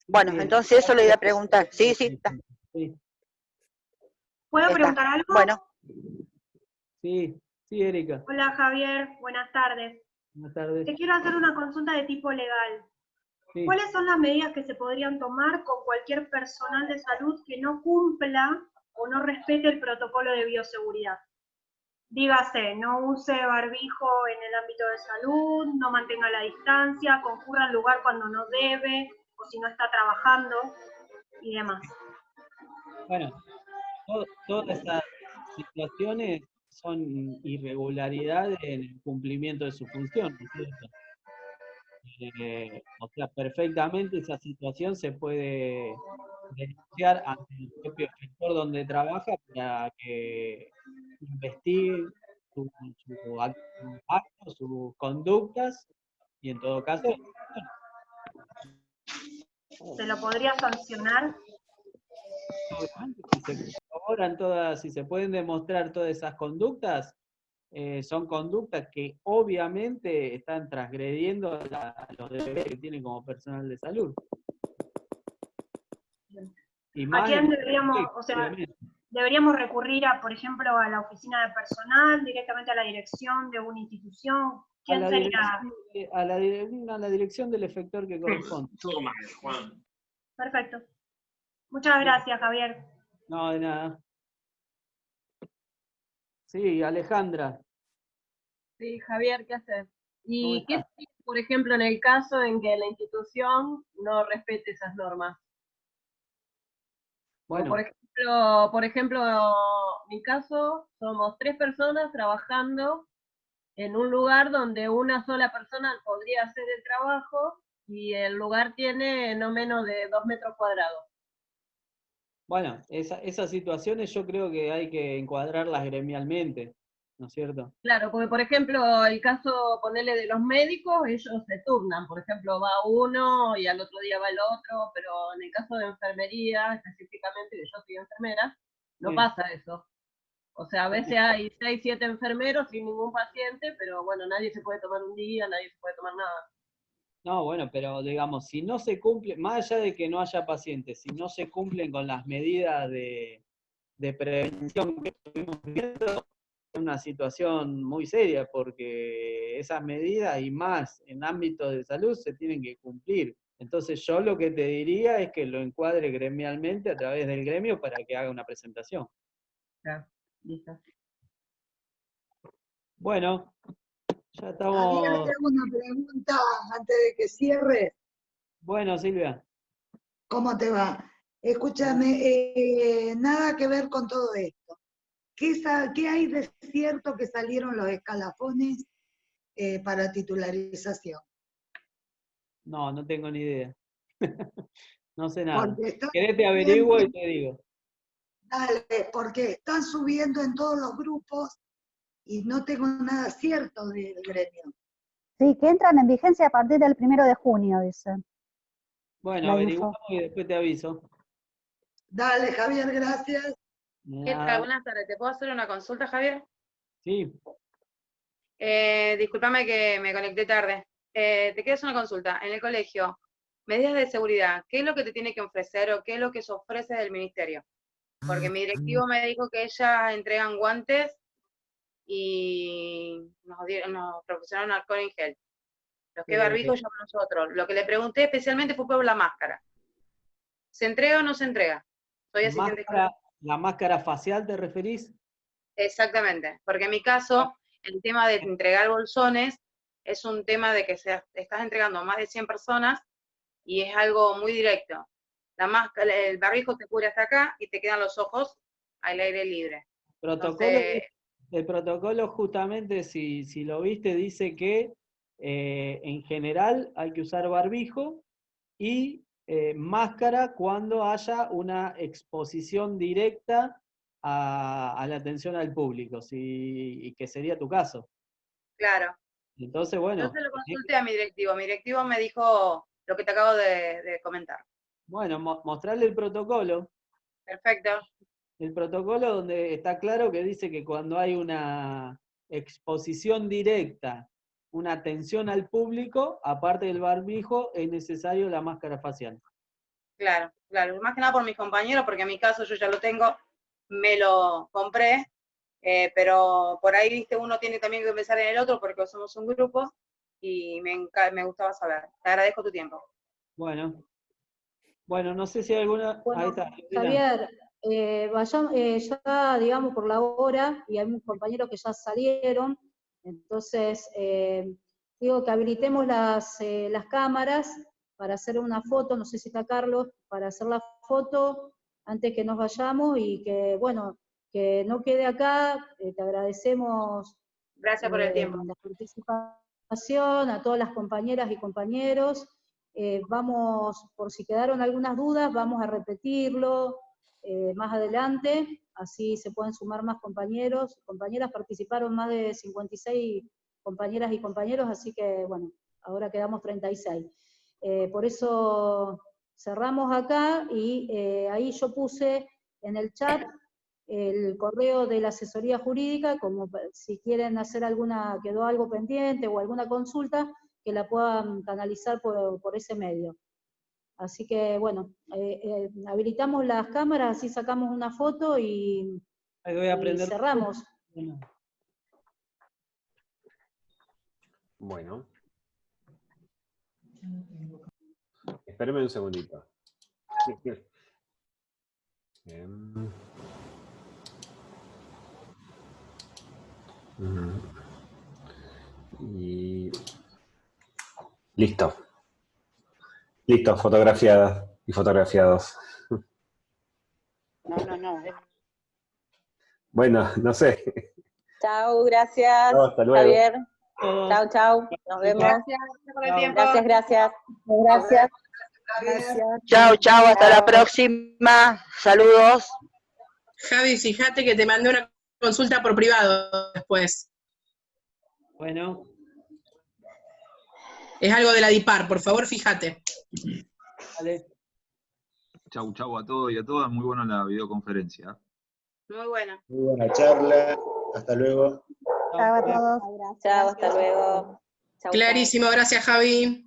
Bueno, Bien. entonces eso le iba a preguntar. Sí, sí, está. Sí. ¿Puedo Está. preguntar algo? Bueno. Sí, sí, Erika. Hola Javier, buenas tardes. Buenas tardes. Te quiero hacer una consulta de tipo legal. Sí. ¿Cuáles son las medidas que se podrían tomar con cualquier personal de salud que no cumpla o no respete el protocolo de bioseguridad? Dígase, no use barbijo en el ámbito de salud, no mantenga la distancia, concurra al lugar cuando no debe o si no está trabajando y demás. Bueno, todas esas situaciones son irregularidades en el cumplimiento de su función, ¿no es cierto? O sea, perfectamente esa situación se puede denunciar ante el propio sector donde trabaja para que investigue sus actos, sus conductas, y en todo caso, ¿Se lo podría sancionar? obviamente, si se corroboran todas, si se pueden demostrar todas esas conductas, son conductas que obviamente están transgrediendo los deberes que tienen como personal de salud. Y ¿A más quién deberíamos, o sea, obviamente. deberíamos recurrir a, por ejemplo, a la oficina de personal, directamente a la dirección de una institución? ¿Quién sería? A la dirección del efector que corresponde. Toma, Juan. Perfecto. Muchas gracias, Javier. No, de nada. Sí, Alejandra. Sí, Javier, ¿qué haces? ¿Cómo ¿Y qué estás? si, por ejemplo, en el caso en que la institución no respete esas normas? Bueno. Por ejemplo, mi caso, somos 3 personas trabajando en un lugar donde una sola persona podría hacer el trabajo y el lugar tiene no menos de 2 metros cuadrados. Bueno, esas situaciones yo creo que hay que encuadrarlas gremialmente, ¿no es cierto? Claro, porque por ejemplo, el caso, ponerle de los médicos, ellos se turnan, por ejemplo, va uno y al otro día va el otro, pero en el caso de enfermería, específicamente, que yo soy enfermera, no Sí. pasa eso. O sea, a veces hay 6, 7 enfermeros sin ningún paciente, pero bueno, nadie se puede tomar un día, nadie se puede tomar nada. No, bueno, pero digamos, si no se cumple, más allá de que no haya pacientes, si no se cumplen con las medidas de prevención que estuvimos viendo, es una situación muy seria, porque esas medidas y más en ámbitos de salud se tienen que cumplir. Entonces yo lo que te diría es que lo encuadre gremialmente a través del gremio para que haga una presentación. Ya, listo. Bueno, ya Javier, estamos... te hago una pregunta antes de que cierres. Bueno, Silvia. ¿Cómo te va? Escúchame, nada que ver con todo esto. ¿Qué hay de cierto que salieron los escalafones para titularización? No, no tengo ni idea. No sé nada. Porque están ¿Querés te averiguo y te digo? Dale, porque están subiendo en todos los grupos y no tengo nada cierto del gremio. Sí, que entran en vigencia a partir del 1 de junio, dice. Bueno, La averiguamos info. y después te aviso. Dale, Javier, gracias. ¿Qué tal? Buenas tardes. ¿Te puedo hacer una consulta, Javier? Sí. Discúlpame que me conecté tarde. Te quiero hacer una consulta. En el colegio, medidas de seguridad, ¿qué es lo que te tiene que ofrecer o qué es lo que se ofrece del ministerio? Porque mi directivo me dijo que ellas entregan guantes y nos proporcionaron alcohol en gel. Los que barbijos llevamos nosotros. Lo que le pregunté especialmente fue por la máscara. ¿Se entrega o no se entrega? Soy asistente escolar. ¿La máscara facial te referís? Exactamente, porque en mi caso, el tema de entregar bolsones es un tema de que estás entregando a más de 100 personas y es algo muy directo. La máscara, el barbijo te cubre hasta acá y te quedan los ojos al aire libre. Entonces, El protocolo justamente, si lo viste, dice que en general hay que usar barbijo y máscara cuando haya una exposición directa a la atención al público, y que sería tu caso. claro. Entonces, bueno. Yo se lo consulté a mi directivo me dijo lo que te acabo de comentar. Bueno, mostrarle el protocolo. Perfecto. El protocolo donde está claro que dice que cuando hay una exposición directa, una atención al público, aparte del barbijo, es necesario la máscara facial. Claro, claro. Más que nada por mis compañeros, porque en mi caso yo ya lo tengo, me lo compré, pero por ahí, viste, uno tiene también que pensar en el otro porque somos un grupo y me gustaba saber. Te agradezco tu tiempo. Bueno, no sé si hay alguna... Bueno, ahí está. Javier, ya, digamos, por la hora, y hay muchos compañeros que ya salieron, entonces, digo que habilitemos las cámaras para hacer una foto, no sé si está Carlos, para hacer la foto antes que nos vayamos, y que, bueno, que no quede acá, te agradecemos. Gracias por el tiempo. La participación, a todas las compañeras y compañeros. Vamos, por si quedaron algunas dudas, vamos a repetirlo más adelante, así se pueden sumar más compañeros. Compañeras, participaron más de 56 compañeras y compañeros, así que bueno, ahora quedamos 36. Por eso cerramos acá, y ahí yo puse en el chat el correo de la asesoría jurídica, como si quieren hacer quedó algo pendiente o alguna consulta, que la puedan canalizar por ese medio. Así que, bueno, habilitamos las cámaras, así sacamos una foto y cerramos. Bueno. Espéreme un segundito. Y... listo. Listo, fotografiadas y fotografiados. No. Bueno, no sé. Chao, gracias. No, hasta luego. Javier. Chao. Nos vemos. Gracias por el tiempo. Gracias. Chao, hasta la próxima. Saludos. Javi, fíjate que te mandé una consulta por privado después. Bueno. Es algo de la DIPAR, por favor, fíjate. Vale. Chau a todos y a todas, muy buena la videoconferencia. Muy buena. Muy buena charla, hasta luego. Chao a todos. Chao, hasta luego. Chao, Clarísimo, gracias Javi.